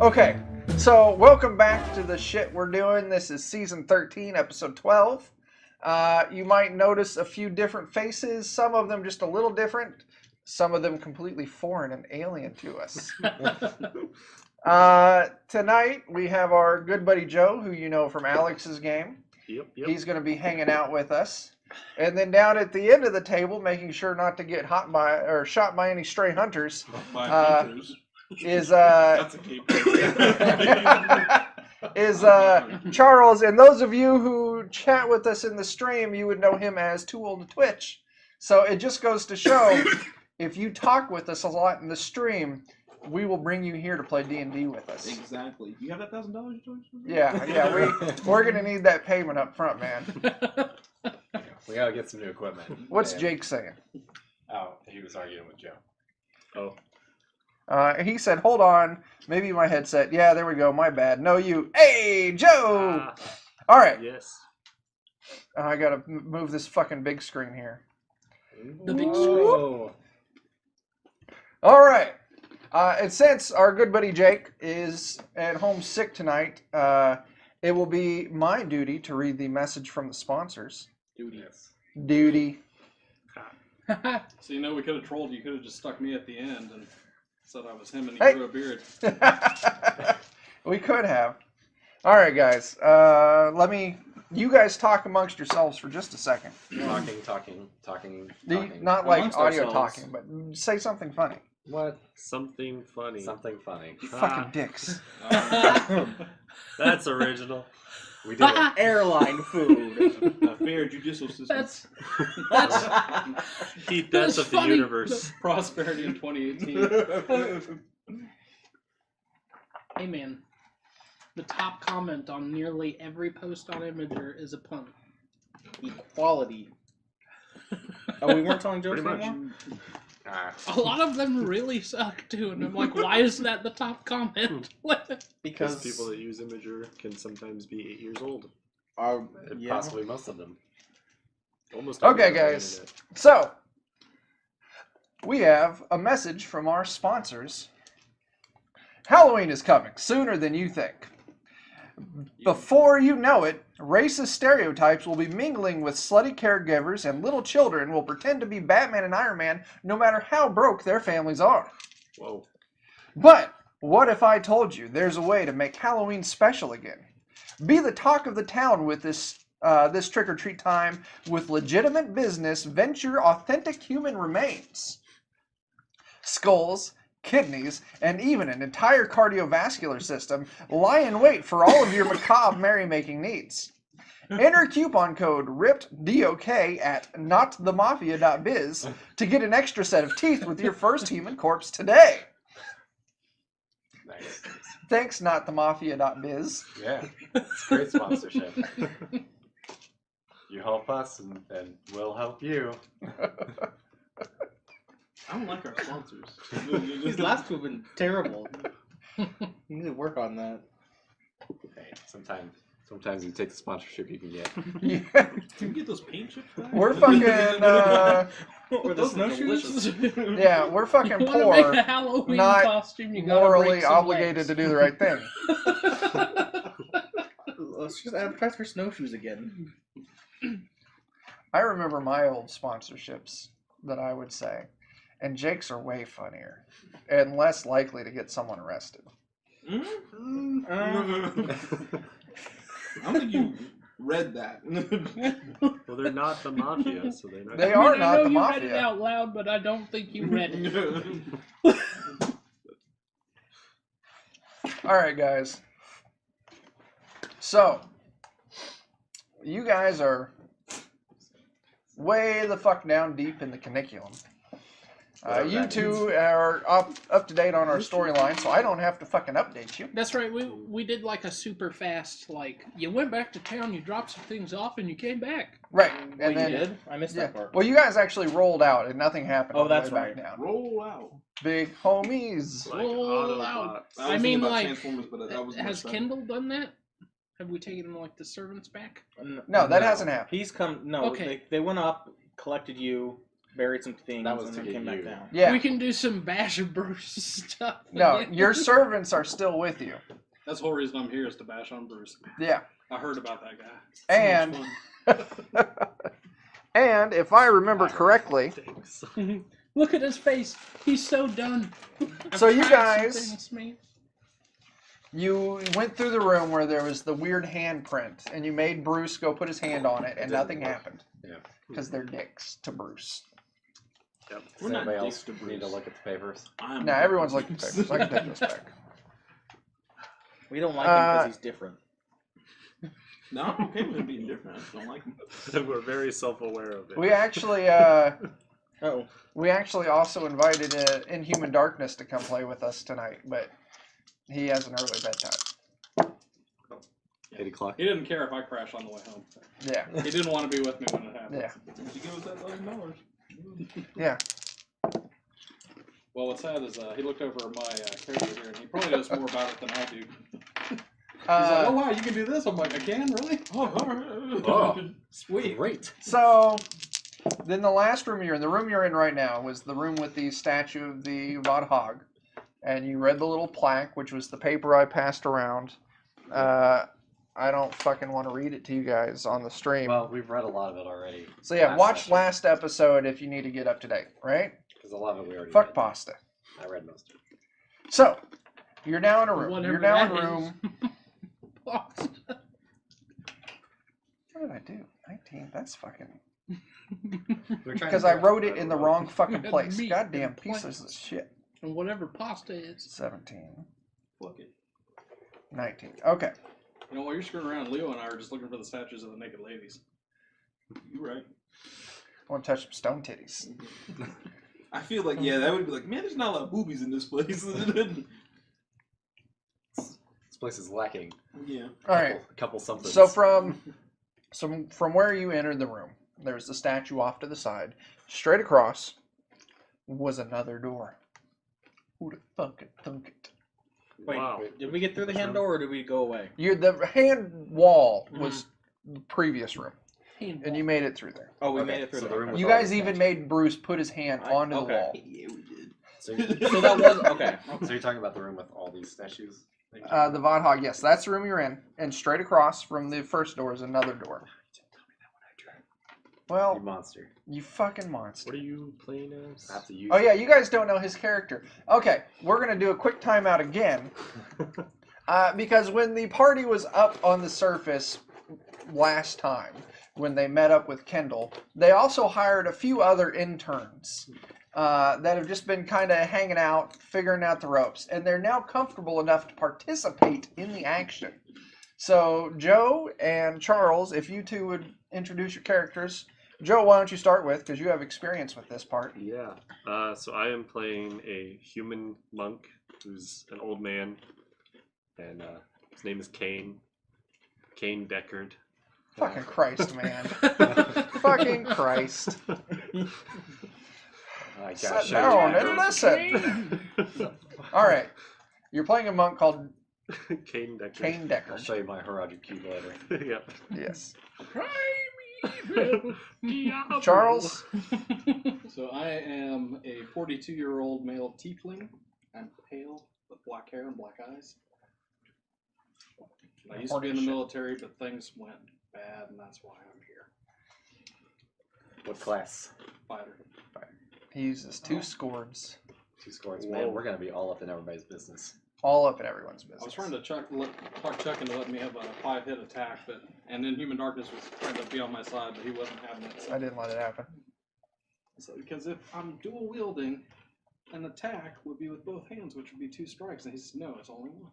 Okay, so welcome back to the shit we're doing. This is season 13, episode 12. You might notice a few different faces, some of them just a little different, some of them completely foreign and alien to us. Tonight we have our good buddy Joe, who you know from Alex's game. Yep. He's going to be hanging out with us. And then down at the end of the table, making sure not to get shot by any stray hunters. Is That's a keeper. is Charles, and those of you who chat with us in the stream, you would know him as Too Old to Twitch. So it just goes to show, if you talk with us a lot in the stream, we will bring you here to play D&D with us. Exactly. You have that $1,000, George? Yeah. We're gonna need that payment up front, man. We gotta get some new equipment. What's Jake saying? Oh, he was arguing with Joe. Oh. He said, hold on, maybe my headset. Yeah, there we go, my bad. No, you. Hey, Joe! All right. Yes. I gotta move this fucking big screen here. The big screen. All right. And since our good buddy Jake is at home sick tonight, it will be my duty to read the message from the sponsors. Duty. So we could have trolled you. You could have just stuck me at the end and said I was him and he grew a beard. We could have. All right, guys. You guys talk amongst yourselves for just a second. Talking. Not like Amongst audio ourselves. talking, but say something funny. What? Something funny. Something funny. You fucking dicks. That's original. We did it. Airline food. A fair judicial system. That's Heat death of the funny. universe. Prosperity in 2018. Hey man, the top comment on nearly every post on Imager is a pun. Equality. Oh, we weren't telling jokes Pretty much. anymore? A lot of them really suck too, and I'm like, why is that the top comment? Because people that use Imager can sometimes be 8 years old. Yeah. Possibly most of them. Almost. Okay, everyone on the guys. internet. So, we have a message from our sponsors. Halloween is coming sooner than you think. Before you know it, racist stereotypes will be mingling with slutty caregivers, and little children will pretend to be Batman and Iron Man no matter how broke their families are. Whoa. But what if I told you there's a way to make Halloween special again? Be the talk of the town with this trick-or-treat time with legitimate business, venture authentic human remains. Skulls, kidneys, and even an entire cardiovascular system lie in wait for all of your macabre merrymaking needs. Enter coupon code RIPPEDDOK at notthemafia.biz to get an extra set of teeth with your first human corpse today. Nice. Thanks, notthemafia.biz. Yeah. It's great sponsorship. You help us and we'll help you. I don't like our sponsors. These last two have been terrible. You need to work on that. Hey, sometimes you take the sponsorship you can get. Yeah. Can we get those paint chips back? We're fucking, Or the Those are snowshoes? delicious. yeah, we're fucking You want to make a poor, Halloween not costume, you gotta morally break some obligated legs. to do the right thing. Let's just advertise for snowshoes again. I remember my old sponsorships that I would say, and Jake's are way funnier and less likely to get someone arrested. I don't think you read that. Well, they're not the mafia, so they're not. They I are mean, not I know the you mafia. read it out loud, but I don't think you read it. All right, guys. So, you guys are way the fuck down deep in the caniculum. You two are up to date on our storyline, so I don't have to fucking update you. That's right. We did like a super fast, like, you went back to town, you dropped some things off, and you came back. Right, Wait, and then you did? I missed yeah. that part. Well, you guys actually rolled out, and nothing happened. Oh, on the that's way right. back down. Roll out. Big homies. Like Roll Autobots. out. I was I mean, thinking about like, Transformers, but that was has much better. Kendall done that? Have we taken, like, the servants back? No, that hasn't happened. He's come. No, Okay. they went up, collected you. buried some things, That was and to then get came back you. down. Yeah. We can do some Bash and Bruce stuff. No, again. your servants are still with you. That's the whole reason I'm here is to bash on Bruce. Yeah. I heard about that guy. And- So much fun. And if I remember correctly, Thanks. Look at his face. He's so done. So you tried some guys- things, man. you went through the room where there was the weird handprint, and you made Bruce go put his hand on it, and nothing happened. Yeah. Because they're dicks to Bruce. Yep. We're Does not anybody dicks else to need Bruce. to look at the papers? I'm No, everyone's looking at papers. I can take this back. We don't like him because Uh, he's different. No, I'm okay with him being different. I just don't like him. We're very self-aware of it. We actually, Oh, we actually also invited Inhuman Darkness to come play with us tonight, but he has an early bedtime. 8 o'clock. He didn't care if I crashed on the way home. Yeah, He didn't want to be with me when it happened. yeah, Did you give us that $1,000? yeah. Well, what's sad is he looked over my character here, and he probably knows more about it than I do. He's like, oh wow, you can do this. I'm like, I can, really? Oh, all right. Oh. Sweet. Great. So, then the last room you're in, the room you're in right now, was the room with the statue of the Vadhog. And you read the little plaque, which was the paper I passed around. I don't fucking want to read it to you guys on the stream. Well, we've read a lot of it already. So yeah, last watch session. last episode if you need to get up to date, right? Because a lot of it we already Fuck read. pasta. I read most of it. So, you're now in a room. Whatever You're now in that a is. room. What did I do? 19? That's fucking... We're trying Because to I correct wrote the it in the road. wrong fucking Had place. meat Goddamn and pieces plants. of shit. And whatever pasta is. 17. Fuck it. 19. Okay. You know, while you're screwing around, Leo and I are just looking for the statues of the naked ladies. You're right. I want to touch some stone titties. I feel like, yeah, that would be like, man, there's not a lot of boobies in this place. This place is lacking. Yeah. All right. A couple somethings. So from where you entered the room, there's the statue off to the side. Straight across was another door. Who'd have thunk it, thunk it? wait, Wow. did we get through the hand door or did we go away? The hand wall was the previous room, Hand and you made it through there. Oh, we Okay, made it through so the the room okay. was You all guys the even statues. made Bruce put his hand onto the okay. wall. Yeah, we did. So that was okay. So you're talking about the room with all these statues? The Vadhog, yes, that's the room you're in. And straight across from the first door is another door. You Well, monster. you fucking monster. What are you playing as? I have to use Oh yeah, you guys don't know his character. Okay, we're gonna do a quick timeout again. Because when the party was up on the surface last time, when they met up with Kendall, they also hired a few other interns that have just been kind of hanging out, figuring out the ropes, and they're now comfortable enough to participate in the action. So, Joe and Charles, if you two would introduce your characters. Joe, why don't you start with, because you have experience with this part. Yeah. So I am playing a human monk who's an old man, and his name is Kane. Kane Deckard. Fucking Christ, man. Fucking Christ. I gotta Sit show you down my and room. listen. All right. You're playing a monk called Kane Deckard. Kane I'll Deckard. show you my Herodic cube later. Yep. Yes. Primeval Diablo. Charles? So I am a 42-year-old male tiefling. I'm pale with black hair and black eyes. I used to be in the military, but things went bad, and that's why I'm here. What class? Fighter. He uses 2 swords. 2 scores. Whoa. Man, we're gonna be all up in everybody's business. All up in everyone's business. I was trying to talk Chuck into letting me have a 5-hit attack, and then Human Darkness was trying to be on my side, but he wasn't having it. I didn't let it happen. So, because if I'm dual wielding, an attack would be with both hands, which would be 2 strikes, and he says, no, it's only 1.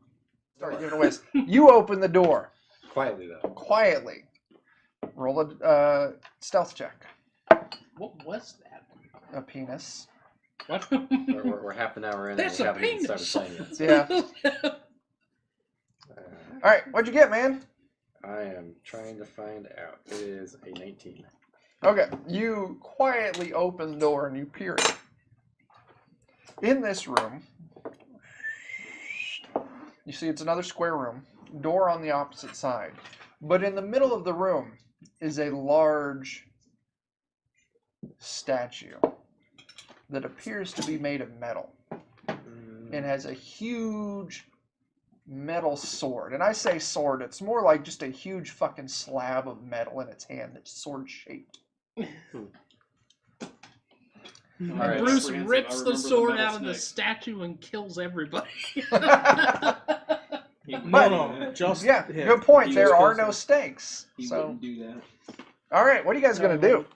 Start giving a whiz. You open the door Quietly though. quietly. Roll a stealth check. What was that? A penis. What? We're half an hour in That's and we a haven't even penis. started playing yet. Yeah. All right. What'd you get, man? I am trying to find out. It is a 19. Okay. You quietly open the door and you peer in. In this room, you see it's another square room. Door on the opposite side. But in the middle of the room is a large statue that appears to be made of metal. It has a huge metal sword. And I say sword, it's more like just a huge fucking slab of metal in its hand that's sword shaped. Alright. Bruce Comprehensive. rips I the remember sword metal out of the snake. statue and kills everybody. He wouldn't But- do No, that. just Yeah, him. good point. He There was are closer. no stakes. He So, wouldn't do that. all right, what are you guys going to do?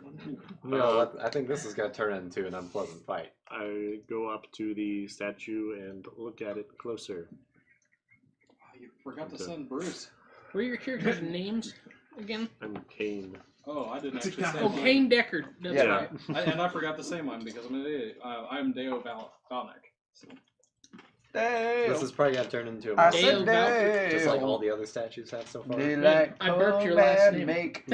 I think this is going to turn into an unpleasant fight. I go up to the statue and look at it closer. Oh, you forgot to send Bruce. What are your characters' names again? I'm Kane. Oh, I didn't It's a actually say Oh, mine. Kane Deckard. That's Yeah. right. And I forgot to say mine because I'm an idiot. I'm Deo Valnick. So. Dale. This is probably going to turn into a I monster, Dale said Val- just like all Dale. the other statues have so far. Daylight I burped your come last and name. Make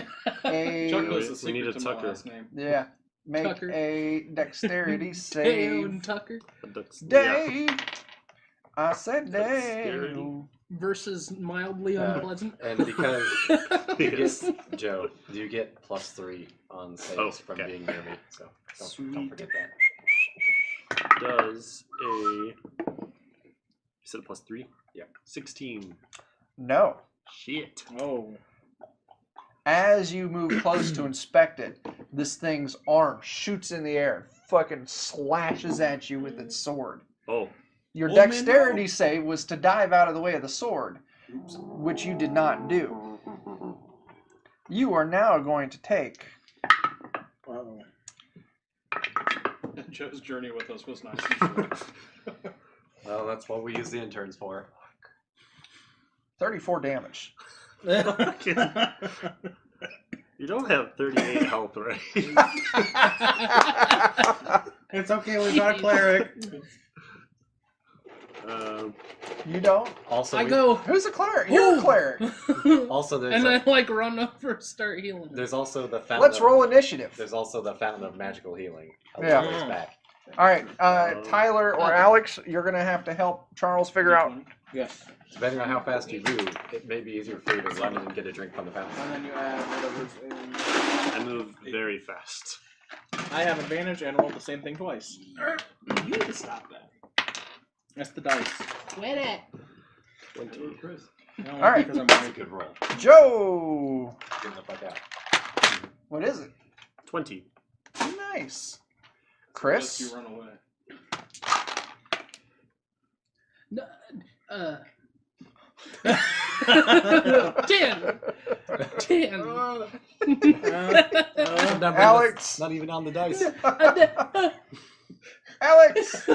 a Chuck knows the We secret need a to my Tucker. last name. yeah. Make Tucker. a dexterity Dale save. and Tucker That's, Dave. I said Dexterity. Dave. versus mildly unpleasant. And because you Yes. get, Joe, you get +3 on saves Oh, from okay. being near me, so don't Sweet. forget that. Does a... You said +3? Yeah. 16. No. Shit. Oh. As you move close to inspect it, this thing's arm shoots in the air, fucking slashes at you with its sword. Oh. Your Oh, man, dexterity no. save was to dive out of the way of the sword, which you did not do. You are now going to take Uh-oh. Joe's journey with us was nice and short. Well, that's what we use the interns for. 34 damage. You don't have 38 health, right? It's okay, we got a cleric. You don't? Also, I we- go. Who's a cleric? You're a cleric. Also, there's and a- then like run over, start healing. there's also the fountain. Let's of, roll initiative. There's also the fountain of magical healing. Yeah. Always back. All right, Tyler or Alex, you're going to have to help Charles figure out. Yes. Depending on how fast you move, it may be easier for you to run and get a drink from the fountain. And then you add whatever's in. I move very fast. I have advantage and roll the same thing twice. You need to stop that. That's the dice. Quit it. 20. Chris. No, All right. Because I'm That's a right. good roll. Joe! Get the fuck out. What is it? 20. Nice. Unless Chris? you run away. No, 10. 10. Alex! Not even on the dice. Alex!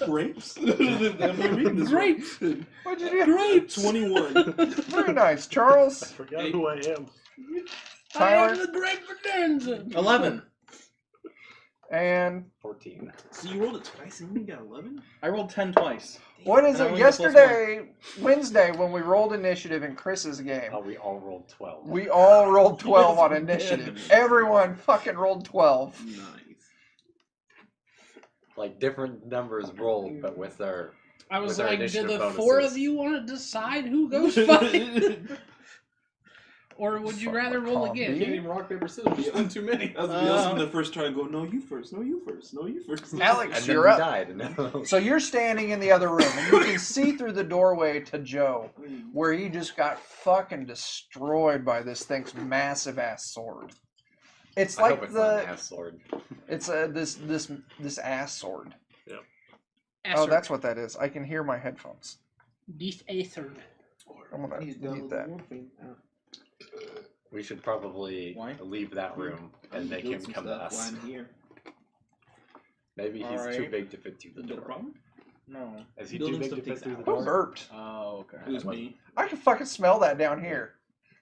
Grapes? I'm not reading this. Grapes. What'd you do? Grapes. 21. Very nice. Charles? I forgot who I am. I Tyler? am the great bonanza. 11. And 14. So you rolled it twice and you got 11? I rolled 10 twice. what is And I it? only get plus Yesterday, Wednesday, when we rolled initiative in Chris's game, Oh, we all rolled 12. we all rolled 12 on Yes, we did. initiative. Everyone fucking rolled 12. Nice. Like different numbers rolled, but with our. I was With our like, do initiative the bonuses. 4 of you want to decide who goes first? Or would you Fuck rather my roll combi. You again? can't even rock, paper, scissors. Just win too many. That was awesome the first try and go, no, you first, no, you first, no, you first. Alex, And then you're we up. died. No. So you're standing in the other room, and you can see through the doorway to Joe, where he just got fucking destroyed by this thing's massive ass sword. It's I like hope it's not an the ass sword. it's this ass sword. Oh, Acer. that's what that is. I can hear my headphones. This Acer. I'm gonna He's mute that. We should probably Why? leave that room and make him come to us. Here. Maybe he's too Alright. big to fit through the Is that a door. problem? No. Is he Building too big to stuff fit takes through the hours. Who door? burped? Oh, okay. It was me. I can fucking smell that down here.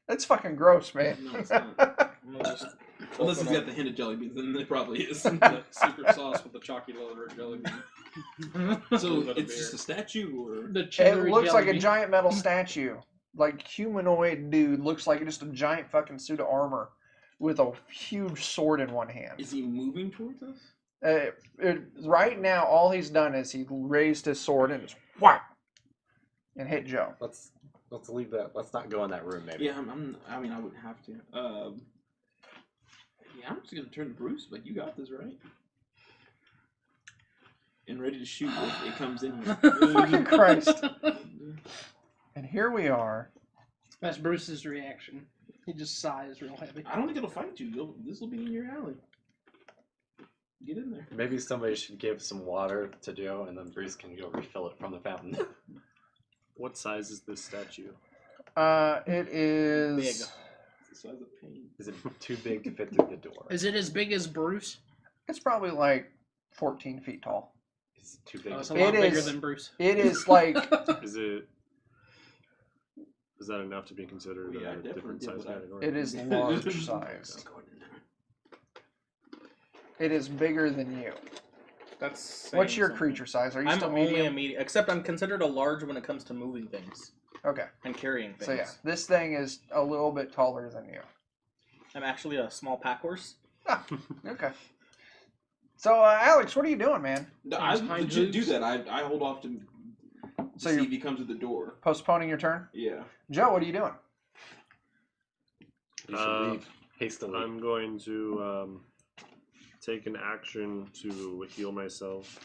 That's fucking gross, man. No, it's not. I'm gonna just Unless he's open got the hint of jelly beans, then it probably is. The secret sauce with the chalky leather jelly bean. So Little bit of it's just beer. a statue, or The It cheddar looks like a jelly. giant metal statue. Like humanoid dude. Looks like just a giant fucking suit of armor with a huge sword in one hand. is he moving towards us? Right now, all he's done is he raised his sword and just whack and hit Joe. Let's leave that. Let's not go in that room. Maybe. Yeah, I mean, I wouldn't have to. Yeah, I'm just gonna turn to Bruce, but you got this, right? And ready to shoot if it comes in here. Fucking Christ. And here we are. That's Bruce's reaction. He just sighs real heavy. I don't think it'll fight you. This will be in your alley. Get in there. Maybe somebody should give some water to Joe, and then Bruce can go refill it from the fountain. What size is this statue? It is... Big. It's the size of pain. Is it too big to fit through the door? Is it as big as Bruce? It's probably like 14 feet tall. Is it too big? Oh, it's a to lot It bigger is- than Bruce. It is like... Is it? Is that enough to be considered Yeah, a definitely different did, size but I- category? It is large size. It is bigger than you. That's What's saying your something. creature size? Are you I'm still only medium? a medium, except I'm considered a large when it comes to moving things Okay. and carrying things. So yeah, this thing is a little bit taller than you. I'm actually a small pack horse. Ah, okay. So Alex, what are you doing, man? No, I Behind legit do hooves? that. I hold off to So see you're if he comes to the door. postponing your turn? Yeah. Joe, what are you doing? You should leave hastily. I'm going to take an action to heal myself.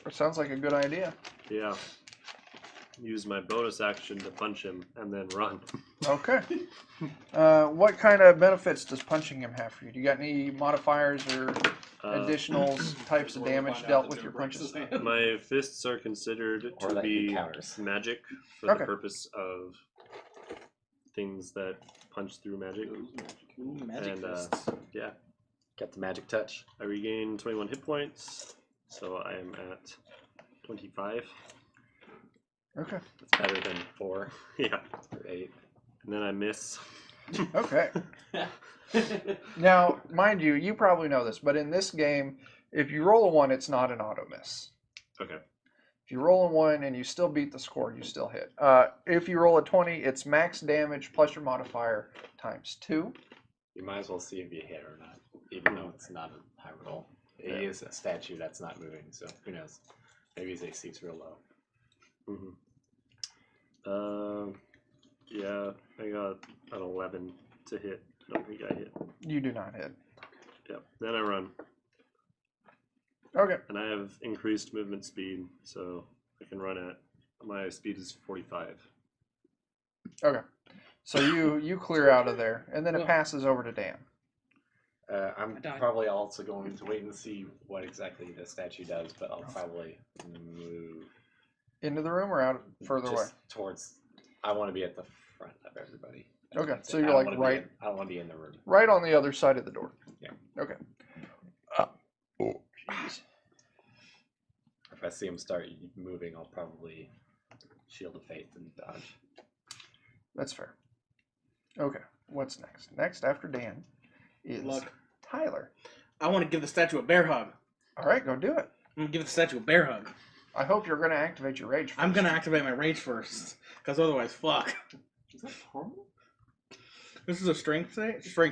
It sounds like a good idea. Yeah. Use my bonus action to punch him and then run. Okay. What kind of benefits does punching him have for you? Do you got any modifiers or additional types of We'll damage find out dealt that with Joe your breaks punches? his hand. My fists are considered Or to that he be counters. magic for Okay. the purpose of things that punch through magic. Ooh, magic And, fists. Yeah. Got the magic touch. I regain 21 hit points, so I am at 25. Okay. It's better than 4 Yeah. or 8. And then I miss. Okay. Now, mind you, you probably know this, but in this game, if you roll a 1, it's not an auto miss. Okay. If you roll a 1 and you still beat the score, you still hit. If you roll a 20, it's max damage plus your modifier times 2. You might as well see if you hit or not, even though it's not a high roll. It is a statue that's not moving, so who knows? Maybe his AC's real low. Yeah, I got an 11 to hit. I don't think I hit. You do not hit. Yep. Then I run, Okay. and I have increased movement speed, so I can run at my speed is 45. Okay. So you clear out of there, and then it Well- passes over to Dan. I'm I died. probably also going to wait and see what exactly the statue does, but I'll probably move Into the room or out further away? just towards. I want to be at the front of everybody. I Okay, don't so I you're don't like wanna be right- I don't want to be in the room. Right on the other side of the door. Yeah. Okay. If I see him start moving, I'll probably shield of faith and dodge. That's fair. Okay. What's next? Next after Dan is Look. Tyler. I want to give the statue a bear hug. All right, go do it. I'm gonna give the statue a bear hug. I hope you're going to activate your rage. I'm first. gonna activate my rage first, because otherwise, fuck. Is that horrible? This is a strength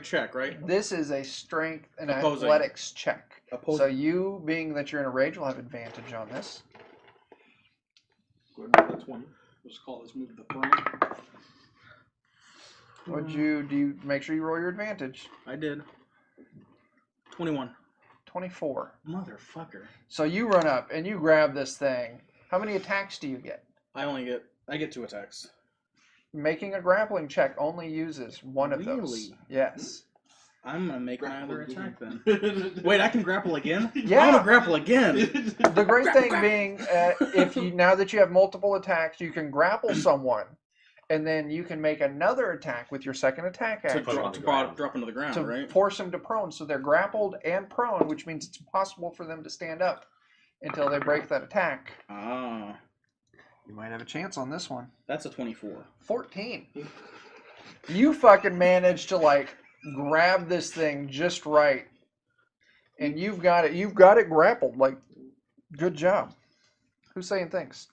check, right? This is a strength and Opposing. athletics check. Opposing. So you, being that you're in a rage, will have advantage on this. Go ahead and roll that 20. We'll just call this move the throne. Would you do? You make sure you roll your advantage. I did. 21. 24. Motherfucker. So you run up and you grab this thing. How many attacks do you get? I get 2 attacks. Making a grappling check only uses one of those. Really? Yes. I'm gonna make my Grapple other again. attack then. Wait, I can grapple again? Yeah. I wanna grapple again! The great thing being, if you now that you have multiple attacks, you can grapple someone, and then you can make another attack with your second attack To, action Put 'em on the ground. drop into the ground, to right? force them to prone. So they're grappled and prone, which means it's impossible for them to stand up until they break that attack. Ah, You might have a chance on this one. that's a 24. 14. You fucking managed to like grab this thing just right, and you've got it grappled. Like, good job. Who's saying thanks?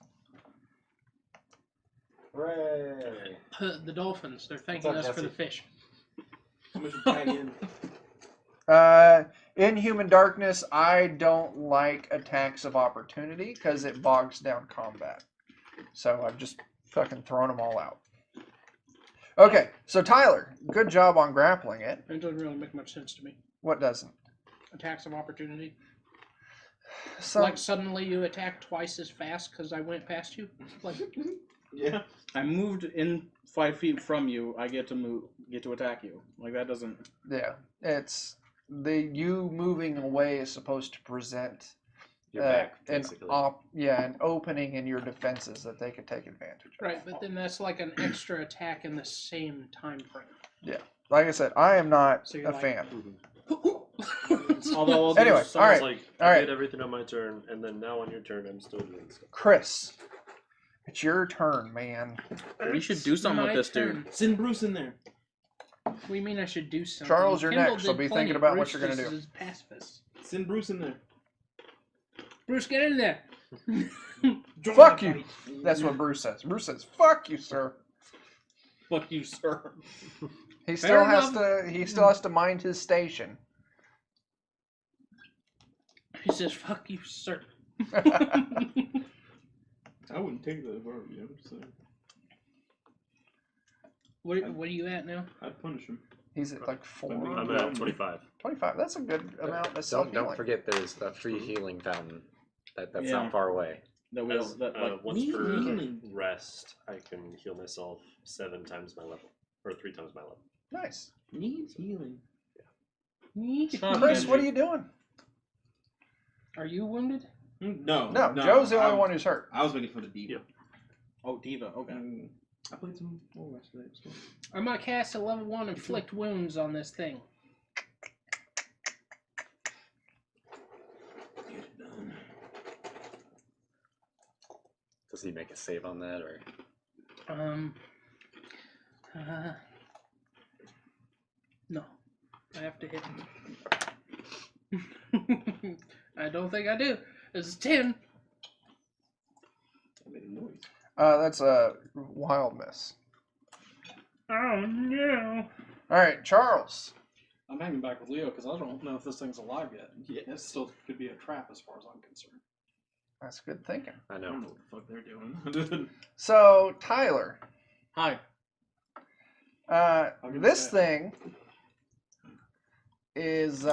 Hooray! The dolphins, they're thanking up, us for the Jesse? fish. How much you tag in? In Human Darkness, I don't like attacks of opportunity because it bogs down combat. So I've just fucking thrown them all out. Okay, so Tyler, good job on grappling it. It doesn't really make much sense to me. What doesn't? Attacks of opportunity. So, Like suddenly you attack twice as fast because I went past you. Like, Yeah. I moved in 5 feet from you. I get to attack you. Like that doesn't. yeah, it's you moving away is supposed to present You're back, an basically. an opening in your defenses that they could take advantage of. right, but then that's like an extra attack in the same time frame. Like I said, I am not So you're a like- fan. Although I'll Anyway, do some, all right. It's like I All right. did everything on my turn, and then now on your turn, I'm still doing stuff. Chris, it's your turn, man. we should do something with My this turn. dude. Send Bruce in there. What do you mean I should do something? Charles, you're Kendall next, so did be plenty. thinking about what Bruce you're gonna just do. is pacifist. Send Bruce in there. Bruce, get in there. Join Fuck the you. fight. That's what Bruce says. Bruce says, "Fuck you, sir." Fuck you, sir. He Fair still has enough. to. He still has to mind his station. He says, "Fuck you, sir." I wouldn't take that if I were you. I'm just saying. What are you at now? I'd punish him. He's at like 4. I'm at 25. 25. That's a good amount of Don't self-healing. forget there's a free healing fountain. That's Yeah. not far away. That we As, don't. That, like, once per healing. rest, I can heal myself 7 times my level, or 3 times my level. Nice. Needs healing. Huh, Chris, Benji. what are you doing? Are you wounded? No. No, Joe's the only one who's hurt. I was waiting for the diva. Yep. Oh, Diva. Okay. I played some more yesterday. So. I'm gonna cast a level 1 inflict wounds on this thing. Get it done. Does he make a save on that, or No. I have to hit him. I don't think I do. This is 10. I made a noise. That's a wild miss. Oh no. All right, Charles. I'm hanging back with Leo because I don't know if this thing's alive yet. Yeah, it still could be a trap as far as I'm concerned. That's good thinking. I I don't know. know what the fuck they're doing. So, Tyler, Hi. give it this a thing is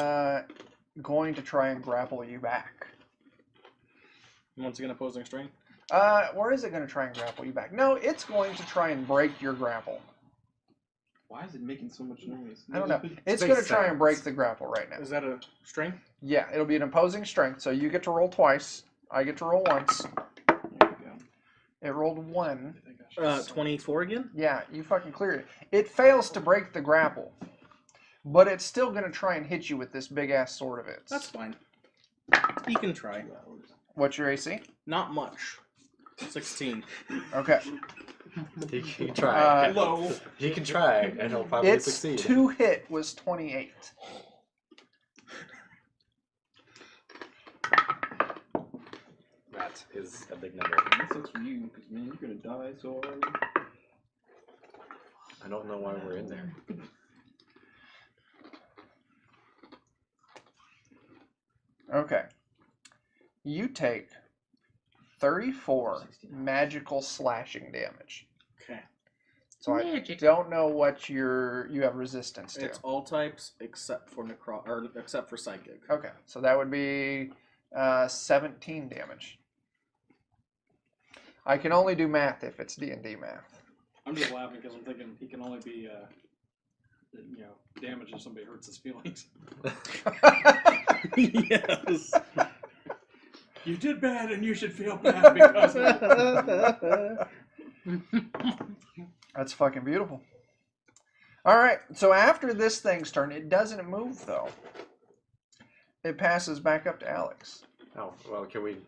going to try and grapple you back. Once again, opposing strength. Or is it going to try and grapple you back? No, it's going to try and break your grapple. Why is it making so much noise? I don't know. It's Big going to try and sounds. break the grapple right now. Is that a strength? Yeah, it'll be an opposing strength, so you get to roll twice. I get to roll once. There you go. It rolled 1. I think I should 24 again. Yeah, you fucking cleared it. It fails to break the grapple, but it's still going to try and hit you with this big ass sword of its. That's fine. He can try. What's your AC? Not much. 16. Okay. He can try. Low. He can try, and he'll probably Its succeed. 2 hit was 28. That is a big number. That sucks for you, because man, you're gonna die so hard. I don't know why we're in there. Okay. You take 34 magical slashing damage. Okay. So Magic. I don't know what you have resistance to. It's all types except for except for psychic. Okay, so that would be 17 damage. I can only do math if it's D&D math. I'm just laughing because I'm thinking he can only be, damage if somebody hurts his feelings. Yes. You did bad and you should feel bad because of it. That's fucking beautiful. All right, so after this thing's turn, it doesn't move though. It passes back up to Alex. Oh, well, can we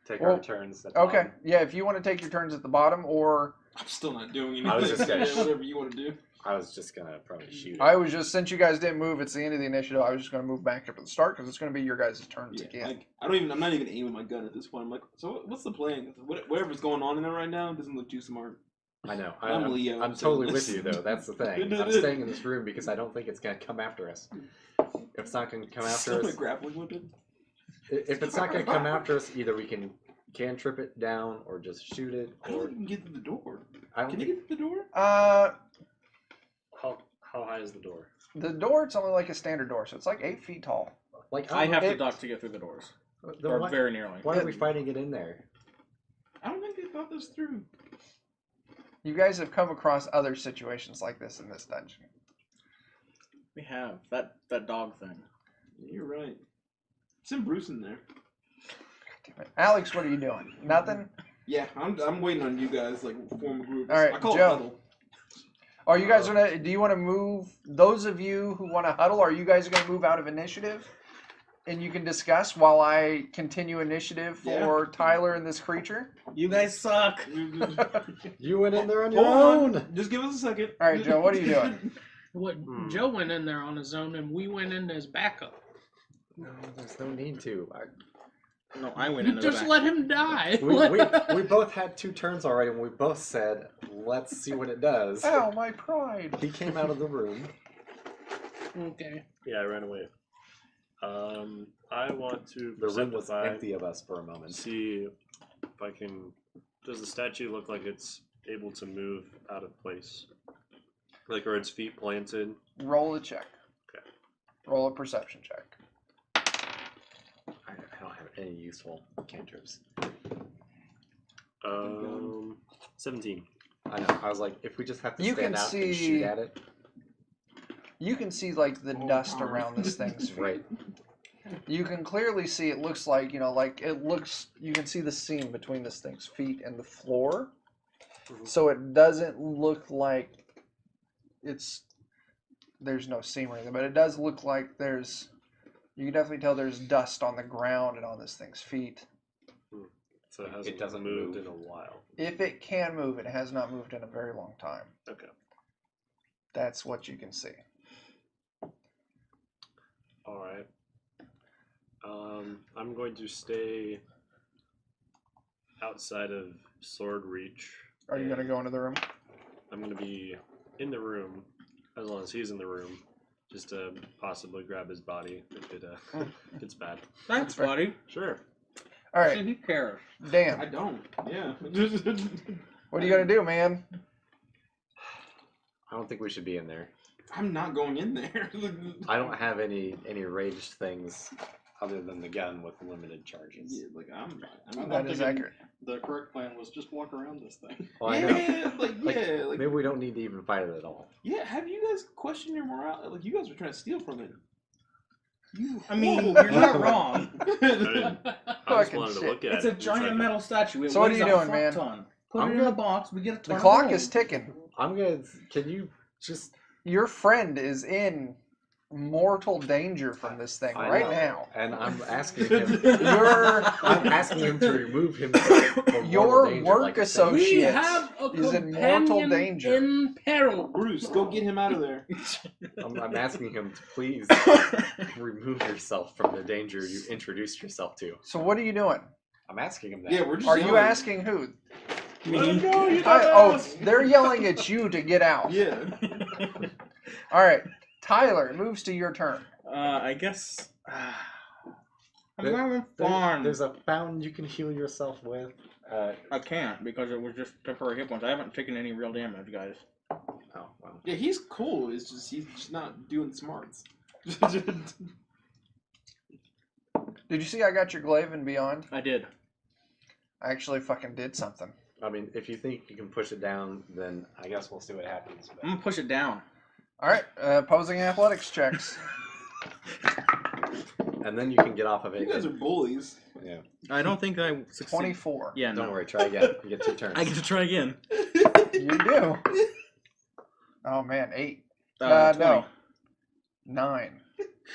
take Well, our turns? At the Okay, bottom? yeah, if you want to take your turns at the bottom, or I'm still not doing anything. I was just gonna- whatever you want to do. I was just gonna probably shoot. I was just, since you guys didn't move, it's the end of the initiative, I was just going to move back up at the start because it's going to be your guys' turns Yeah, again. like, I'm not even aiming my gun at this point. I'm like, so what's the plan? Whatever's going on in there right now doesn't look too smart. I know. I'm Leo, I'm so totally with let's- you, though. That's the thing. I'm staying in this room because I don't think it's gonna come after us. If it's not gonna come after Still us, a grappling weapon. if it's not gonna come after us, either we can trip it down or just shoot it, I don't or think you can get to the door. I don't Can you think get to the door? How high is the door? The door, it's only like a standard door, so it's like 8 feet tall. Like Oh, I I have have it- to duck to get through the doors. or Or very nearly. Why are we fighting it in there? I don't think they thought this through. You guys have come across other situations like this in this dungeon. We have that dog thing. Yeah, you're right. Send Bruce in there. Damn it. Alex, what are you doing? Nothing? Yeah, I'm waiting on you guys, like, form a group. All right, I call Joe. it huddle. Are you guys gonna? Do you want to move? Those of you who want to huddle, are you guys gonna move out of initiative? And you can discuss while I continue initiative for Tyler and this creature. You guys suck. You went in there on your Hold own. on. Just give us a second. All right, Joe, what are you doing? What Joe went in there on his own, and we went in as backup. No, there's no need to. No, I went in. Just let him die. We both had 2 turns already, and we both said, "Let's see what it does." Ow, my pride. He came out of the room. Okay. Yeah, I ran away. I want to The room was perceptify, empty of us for a moment. see if I can. Does the statue look like it's able to move out of place? Like, are its feet planted? Roll a check. Okay. Roll a perception check. I don't have any useful cantrips. 17. I know. I was like, if we just have to You stand can out and see- shoot at it, You can see like the dust darn. around this thing's feet. right? You can clearly see it looks like, like it looks, you can see the seam between this thing's feet and the floor. Mhm. So it doesn't look like there's no seam or anything, but it does look like you can definitely tell there's dust on the ground and on this thing's feet. So it hasn't doesn't moved move. in a while. If it can move, it has not moved in a very long time. Okay. That's what you can see. All right. I'm going to stay outside of sword reach. Are you going to go into the room? I'm going to be in the room as long as he's in the room, just to possibly grab his body if it gets bad. Thanks, buddy. Sure. All right, Who cares? I Dan, don't. Yeah. what are you going to do, man? I don't think we should be in there. I'm not going in there. I don't have any ranged things other than the gun with limited charges. Yeah, like I'm I'm That not is thinking accurate. the correct plan was just walk around this thing. Well, I know. yeah, like Maybe we don't need to even fight it at all. yeah. Have you guys questioned your morale? Like you guys were trying to steal from it. You. I mean, horrible you're not people. wrong. I just Fucking wanted to shit. look at It's it. a and giant check it. metal statue. It So what are weighs you a doing, fuck man? ton. Put I'm it in a good. box. We get a The ton. clock of is ticking. I'm gonna. Can you just? Your friend is in mortal danger from this thing I right know. now. And I'm asking him. Your I'm asking him to remove himself from Your mortal danger, work like a associate- We Shit. have a Is in mortal companion danger. in peril. Bruce, go get him out of there. I'm asking him to please remove yourself from the danger you introduced yourself to. So what are you doing? I'm asking him that. Yeah, we're just. Are you yelling. asking who? Let him go, you Oh, dumbass. they're yelling at you to get out. Yeah. All right, Tyler, it moves to your turn. I guess. I'm There- having fun. There's a fountain you can heal yourself with. I can't because it was just temporary hit points. I haven't taken any real damage, guys. Oh, well. Yeah, he's cool. It's just he's just not doing smarts. Did you see I got your glaive and beyond? I did. I actually fucking did something. I mean, if you think you can push it down, then I guess we'll see what happens. I'm gonna push it down. All right, opposing athletics checks. And then you can get off of it. You guys are bullies. Yeah. I don't think I succeed. 24. Yeah, Don't no. worry. Try again. You get 2 turns. I get to try again. You do. Oh man, 8. 20. No. 9.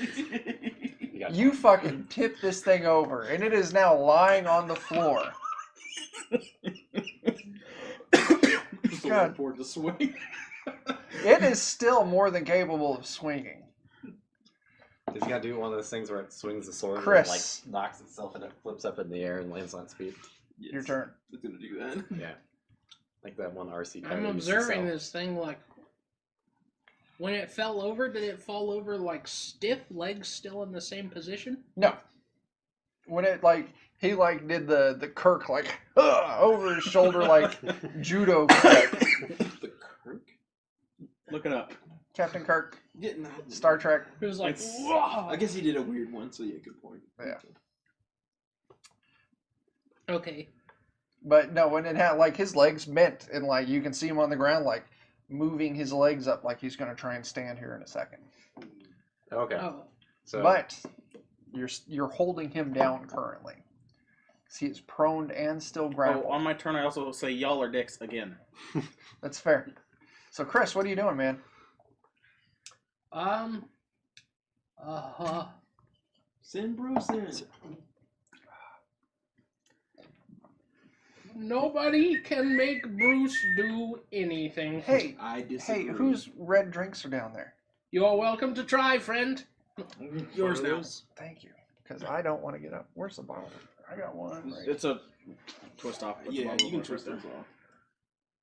You got You fucking tipped this thing over, and it is now lying on the floor. Just God. looking forward to swing. It is still more than capable of swinging. Does he gotta do one of those things where it swings the sword Chris. and like knocks itself and it flips up in the air and lands on its feet? Yes, Your turn. It's gonna do that. Yeah. Like that one RC car. I'm we used to observing sell. this thing like. When it fell over, did it fall over like stiff, legs still in the same position? No. When it he did the Kirk over his shoulder like judo kick. The Kirk. Look it up. Captain Kirk, Getting Star Trek. It was like, It's- "Whoa!" I guess he did a weird one, so yeah, good point. Yeah. Okay. But no, when it had like his legs bent and like you can see him on the ground like moving his legs up like he's going to try and stand here in a second. Okay. Oh. So But you're holding him down currently. 'Cause he is prone and still grappled. Oh, on my turn, I also say y'all are dicks again. That's fair. So Chris, what are you doing, man? Sin Bruce in. Nobody can make Bruce do anything. Hey, I disagree. hey, whose red drinks are down there? You are welcome to try, friend. Yours now. Thank you. Because I don't want to get up. Where's the bottle? I got one. Right. It's a twist off. with the Yeah, bottle you can right twist there. those off.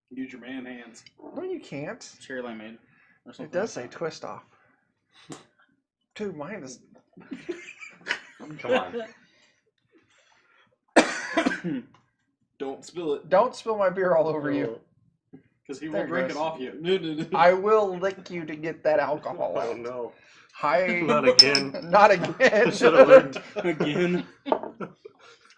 Use your man hands. No, you can't. Cherry limeade. Or something. It does say twist off. Dude, mine is. come on. Don't spill it. Don't spill my beer all over you. Because he There will it drink goes. it off you. I will lick you to get that alcohol Oh out. no. Hi. Not again. Not again. Should have learned. Again.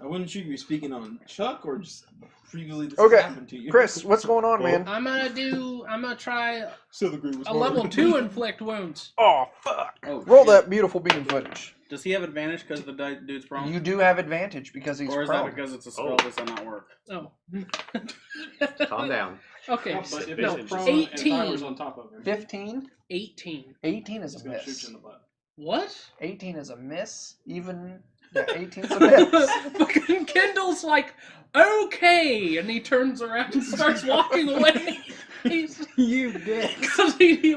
I wasn't sure if you were speaking on Chuck or just previously this Okay, happened to you. Chris, what's going on, man? I'm gonna try So the green was a level 2 inflict wounds. Oh, fuck. Oh, Roll shit. that beautiful beam footage. Does he have advantage because the dude's prone? You do have advantage because he's or is prone. that because it's a spell? Oh. Does that not work? Oh. Calm down. Okay. But if No, it's prone 18. and Tyler's on top of him, 15? 18. 18 is he's a going to shoot miss. you in the butt. What? 18 is a miss. Even. Yeah, 18 is a miss. Fucking Kendall's like, okay, and he turns around and starts walking away. He's, You dick. because he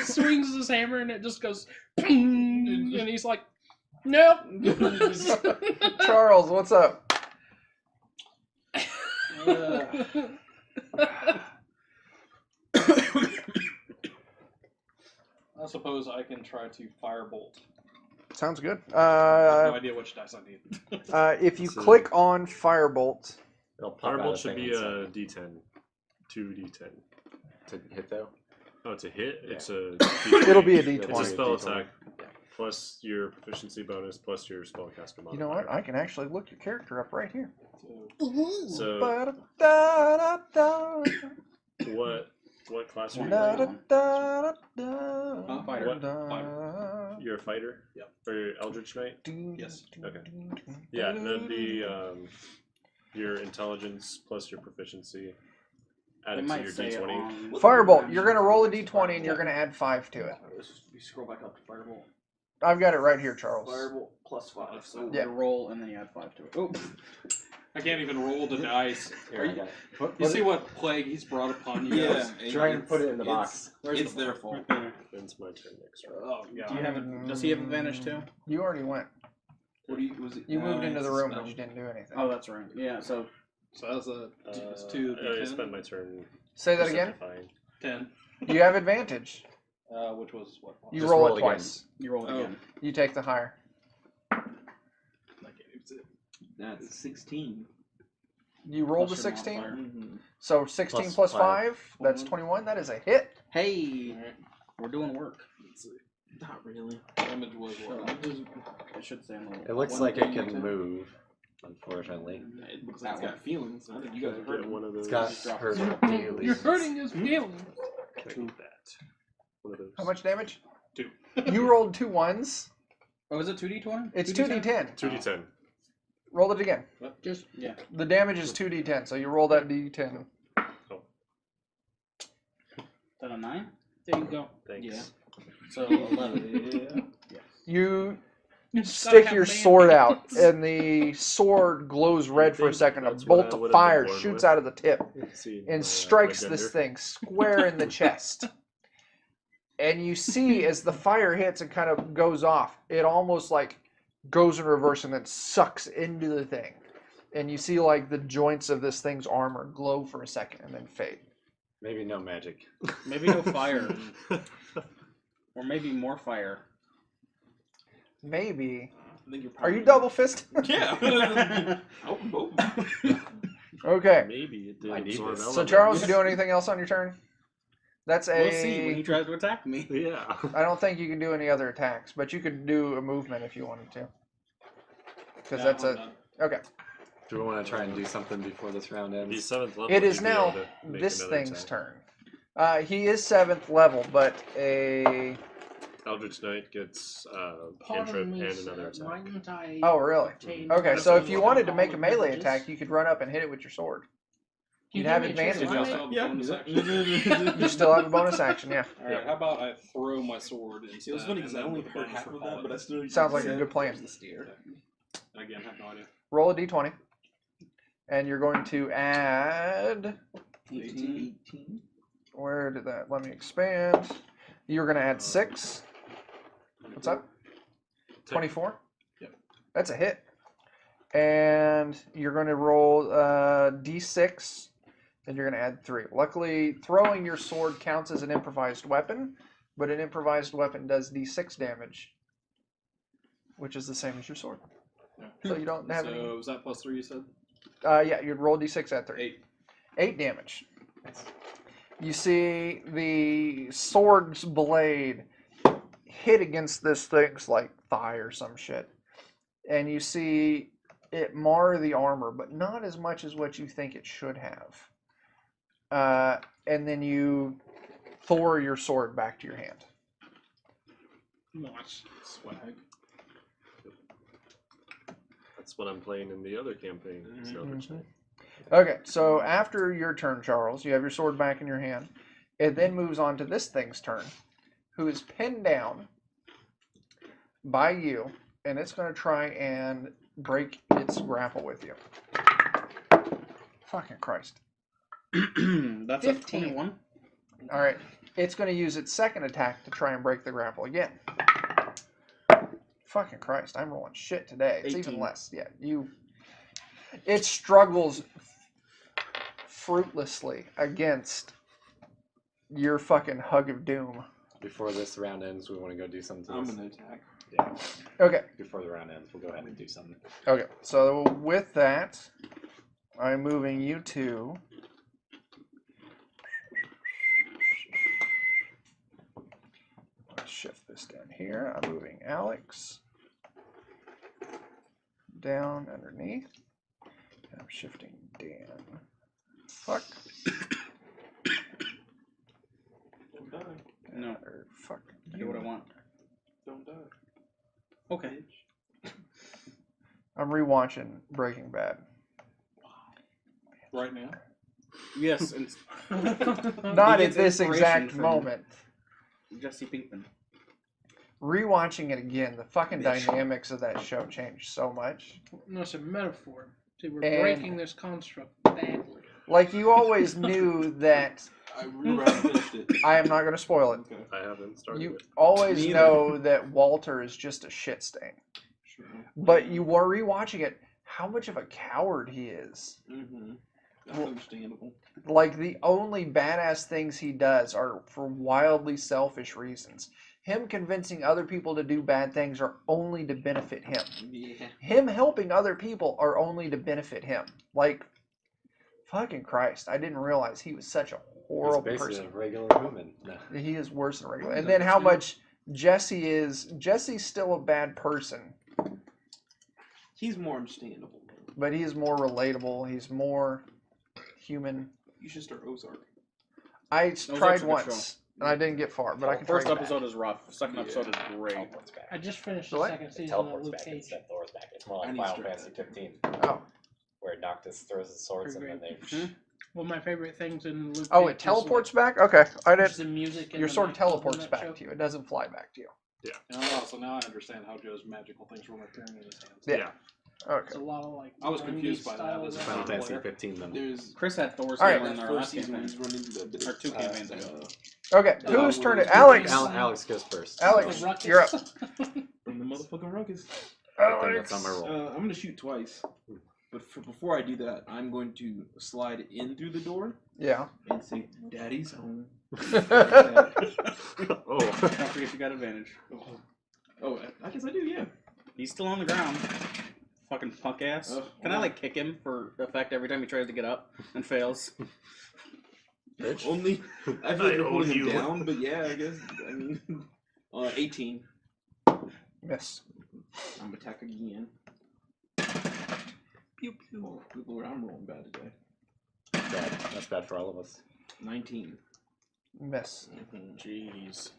swings his hammer and it just goes, ping, and he's like, nope. Charles, what's up? I suppose I can try to firebolt. Sounds good. I have no idea which dice I need. If you So- click on Firebolt, It'll pop out Firebolt a should thing be and a say, D10. 2D10. to hit though. Oh, it's a hit? Yeah. It's a it'll be a It's It's a D20. spell D20. attack. Yeah. Plus your proficiency bonus, plus your spellcaster modifier. You know what? I can actually look your character up right here. So, Ba-da-da-da-da. what class are you? Da-da-da-da-da. Fighter. Da. You're a fighter? Yep. Or you're Eldritch Knight? Yes. Okay. Yeah, that'd be your intelligence plus your proficiency They added to might your say it D20. on- Firebolt, you're going to roll a d20 and you're going to add 5 to it. You scroll back up to Firebolt. I've got it right here, Charles. Firebolt plus 5. So Yeah. You roll and then you add 5 to it. Oh, I can't even roll the dice. Here, Are I you, got it. you see what plague he's brought upon you yeah, guys? Try and put it in the box. It's their fault. right there. It's my turn next round. Oh, God. Do you have a, does he have advantage too? You already went. What do you? Was it? You moved into it's the a room, spell. but you didn't do anything. Oh, that's right. Yeah, so So that's it's 2 I D10. spent my turn. Say that again. specifying. 10. You have advantage. Which was what? You Just roll roll it it again. twice. you roll Oh. again. You take the higher. That's 16. You rolled a Plus your 16. modifier. Mm-hmm. So 16 Plus plus 5. 5, that's 21. That is a hit. Hey, Alright. we're doing work. Let's see. Not really. Damage was what? It should say on the. It looks One like it thing can to- move. Unfortunately, It looks like it's got feelings. I think you guys are Get hurting. one of those. it's got drop her it. feelings. You're hurting his feelings. Can I get that? One of those. How much damage? 2. You rolled 2 1s. Oh, is it 2d20? It's 2d10. 2d10. Roll it again. Just Yeah. The damage is 2d10, so you roll that d10. Is that a 9? there you go. Thanks. Yeah. So 11. Yeah. You You just stick gotta have your man sword out, hands. and the sword glows red for a think second. A that's what bolt I of would've fire been born shoots with. out of the tip See, and strikes my this gender. thing square in the chest. And you see as the fire hits and kind of goes off, it almost like goes in reverse and then sucks into the thing. And you see like the joints of this thing's armor glow for a second and then fade. Maybe no magic. Maybe no fire. Or maybe more fire. Maybe. I think you're Are you probably- double fisted? Yeah. Oh, both. Okay. Maybe it did I need absorb this. So elements. Charles, you doing anything else on your turn? That's We'll see when he a. tries to attack me. Yeah. I don't think you can do any other attacks, but you could do a movement if you wanted to. Because Yeah, that's I'm a. done. Okay. Do we want to try and do something before this round ends? He's 7th level. It would is you be now able to make this another thing's attack? turn. He is 7th level, but a. Eldritch Knight gets cantrip Pardon me, and sir, another attack. mightn't I Oh, really? obtain Okay, my so if you own wanted to make a alcoholic melee beverages? attack, you could run up and hit it with your sword. Can You'd you have give me a chance advantage to on run that. it? Still have a Yeah, bonus action. You still have a bonus action, yeah. All right, how about I throw my sword instead? It was funny because I and then only with heard bonus half for of that, Paul. but I still Sounds like a said good plan. there's the steer. Again, I have no idea. Roll a d20. And you're going to add. 18. Where did that? Let me expand. You're going to add 6. What's up? 24? Yep. That's a hit. And you're going to roll d6. Then you're going to add 3. Luckily, throwing your sword counts as an improvised weapon, but an improvised weapon does d6 damage, which is the same as your sword. Yeah. So you don't have any. So was that +3 you said? Yeah, you'd roll d6 at 3. 8. 8 damage. You see the sword's blade hit against this thing's like thigh or some shit, and you see it mar the armor, but not as much as what you think it should have. And then you Thor your sword back to your hand. Nice. Swag. That's what I'm playing in the other campaign. It's Eldritch Knight. Okay, so after your turn, Charles, you have your sword back in your hand. It then moves on to this thing's turn, who is pinned down by you, and it's going to try and break its grapple with you. Fucking Christ. That's 15. a 21. All right, it's going to use its second attack to try and break the grapple again. Fucking Christ, I'm rolling shit today. It's 18. even less. Yeah, it struggles fruitlessly against your fucking hug of doom. Before this round ends, we want to go do something. I'm gonna attack. Yeah. Okay. Before the round ends, we'll go ahead and do something. Okay, so with that, I'm moving you to. Let's shift this down here. I'm moving Alex down underneath. And I'm shifting Dan. Fuck. Don't die. No. Or fuck. I do what I want. Don't die. Okay. I'm rewatching Breaking Bad. Right now? Yes. And Not He at gets this inspiration exact from- moment. Jesse Pinkman. Rewatching it again, the fucking Bitch. dynamics of that show changed so much. No, it's a metaphor. See, we're And- breaking this construct badly. Like, you always knew that. I remember I finished it. I am not going to spoil it. Okay. I haven't started You it. always Me either. know that Walter is just a shit stain. Sure. But you were rewatching it, how much of a coward he is. Mm-hmm. That's Well- understandable. Like, the only badass things he does are for wildly selfish reasons. Him convincing other people to do bad things are only to benefit him. Yeah. Him helping other people are only to benefit him. Like, fucking Christ, I didn't realize he was such a He's horrible basically person. a regular human. No. He is worse than regular. Well, And then how that's much Jesse is. Jesse's still a bad person, He's more understandable. but he is more relatable. He's more human. You should start Ozark. I Ozark's tried a good once, and I didn't get far, but I can try First back. episode is rough. Second Yeah. episode is great. Teleports back. I just finished the What? second It season of teleports Luke back Cage. instead of Thor's back. It's more I like need to Final start Fantasy that. 15, Oh, where Noctis throws his swords and then they. Pretty One of my favorite things in Luke oh, Cage it is, teleports back. Okay, I just didn't. the music. And Your the sword night club in teleports that back show. to you. It doesn't fly back to you. Oh, so now I understand how Joe's magical things were appearing in his hands. Yeah. Okay. It's a lot of like. I was 90s confused by that style as a rap. Final Player. Fantasy 15 then. There's Chris had Thor's All right. hammer in that our first last season when campaign. he's running through that bit Or of, 2 campaigns ago. Okay, Uh, whose turn? well, Alex. Alex goes first. Alex, The ruckus. you're up. from the motherfucking ruckus. I think that's on my roll. I'm gonna shoot twice, but before I do that, I'm going to slide in through the door Yeah. and say, "Daddy's home." Oh, Don't forget you got advantage. Oh, I guess I do. Yeah. He's still on the ground. Fucking punk ass. Oh, Can I well. like kick him for effect every time he tries to get up and fails? Bitch. Only I feel I like you're own holding him you. down, but yeah, I guess. I mean, 18. Miss. I'm attack again. Pew pew. Oh, good lord, I'm rolling bad today. Bad. That's bad for all of us. 19. Miss. Jeez.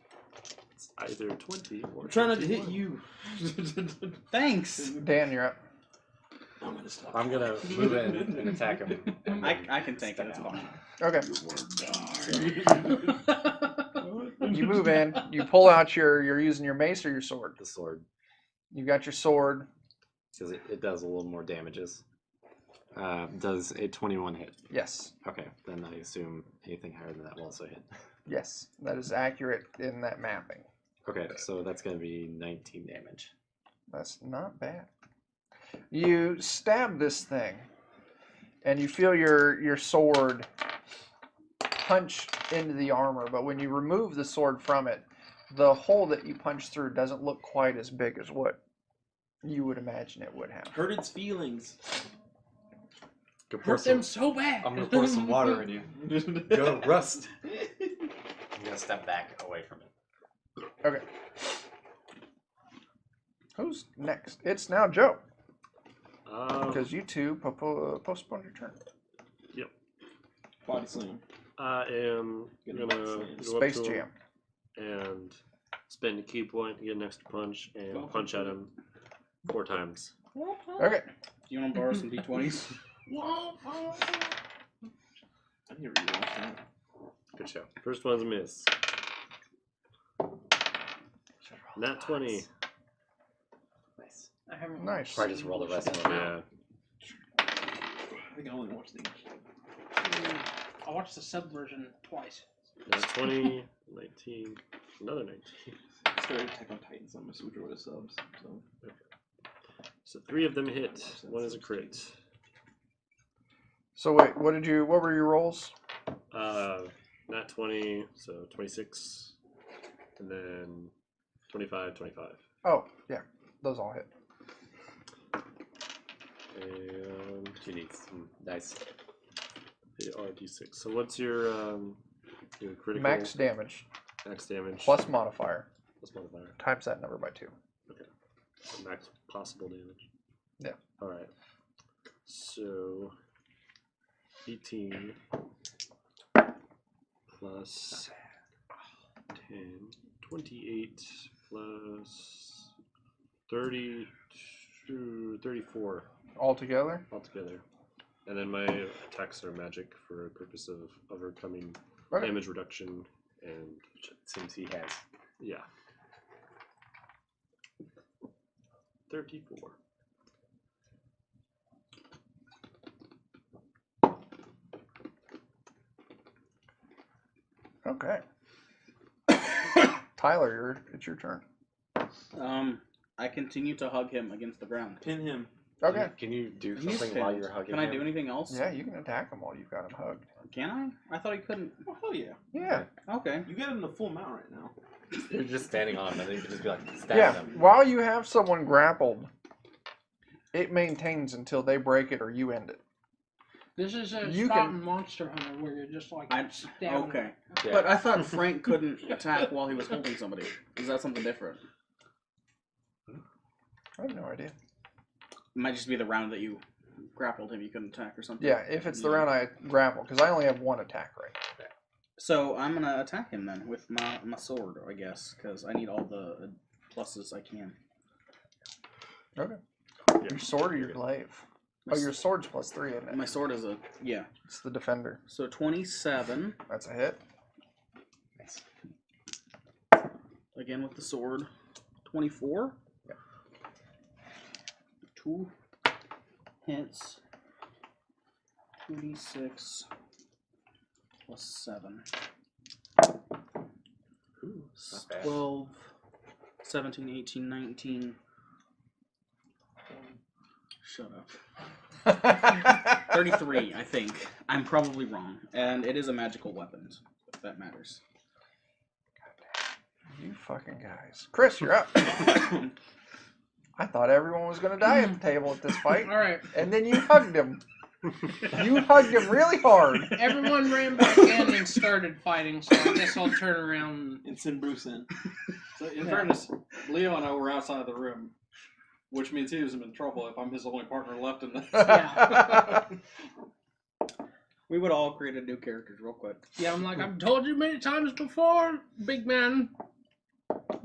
It's either 20 or I'm trying not to hit 21. you. Thanks. Dan, you're up. I'm gonna stop. I'm gonna move in and attack him. and I then can take it. It's step out. fine. Okay. You move in. You pull out you're using your mace or your sword. The sword, You got your sword. because it does a little more damages. Does a 21 hit? Yes. Okay, then I assume anything higher than that will also hit. Yes. That is accurate in that mapping. Okay, so that's gonna be 19 damage. That's not bad. You stab this thing, and you feel your sword punch into the armor, but when you remove the sword from it, the hole that you punch through doesn't look quite as big as what you would imagine it would have. Hurt its feelings. Go pour Hurt them some, so bad. I'm gonna pour some water in you. Go, rust. I'm gonna step back away from it. Okay. Who's next? It's now Joe, because you two postponed your turn. Body slam. I am Get a gonna body go slam. up Space to him Jam. and spend a key point to get an extra punch and punch at him 4 times. Okay. Do you want to borrow some d20s? I need to rewatch that. Good show. First one's a miss. Nat 20. Nice. I haven't Nice. Probably just roll the rest of them out. Yeah. I think I only watched the English. I watched the sub version twice. Nat 20, 19, another 19. I started Attack on Titans on my Switch with subs, so. So 3 of them hit. 1 is a crit. So wait, what were your rolls? Nat 20, so 26, and then 25, 25. Oh, yeah. Those all hit. And You need some dice. they are d6. So what's your critical Max damage max damage plus modifier plus modifier? times that number by 2. So max possible damage. Yeah. All right. So 18 plus 10, 28 plus 32, 34 Altogether? altogether. And then my attacks are magic for a purpose of overcoming Okay. damage reduction and Which it seems he has. yeah. 34. Okay. Tyler, it's your turn. I continue to hug him against the ground. Pin him. Okay. Can you do He's something while pinned. you're hugging Can I him? do anything else? Yeah, you can attack him while you've got him hugged. Can I? I thought he couldn't. Oh, hell yeah. Yeah. Okay. You get him the full amount right now. You're just standing on him, and then you can just be like stabbing Yeah. him. While you have someone grappled, it maintains until they break it or you end it. This is a You stop can- Monster Hunter where you're just like I stabbing. okay. Yeah. But I thought Frank couldn't attack while he was holding somebody. Is that something different? I have no idea. It might just be the round that you grappled him, you couldn't attack or something. Yeah, if it's the Yeah. round I grapple, because I only have one attack right now. So I'm gonna attack him then with my sword, I guess, because I need all the pluses I can. Okay. Yeah. Your sword or your glaive? Oh, your sword's plus 3, isn't it? My sword is a yeah. It's the defender. So 27 That's a hit. Nice. again with the sword. 24. Yep. 2 hits. 2d6 plus 7. Ooh, not bad. 12, 17, 18, 19. Shut up. 33, I think. I'm probably wrong. And it is a magical weapon, if that matters. You fucking guys. Chris, you're up. I thought everyone was going to die at the table at this fight, All right. and then you hugged him. You hugged him really hard. Everyone ran back in and started fighting, so I guess I'll turn around. And send Bruce in. So in fairness, Leo and I were outside of the room, which means he was in trouble if I'm his only partner left in this. Yeah. We would all create a new characters real quick. Yeah, I'm like, I've told you many times before, big man,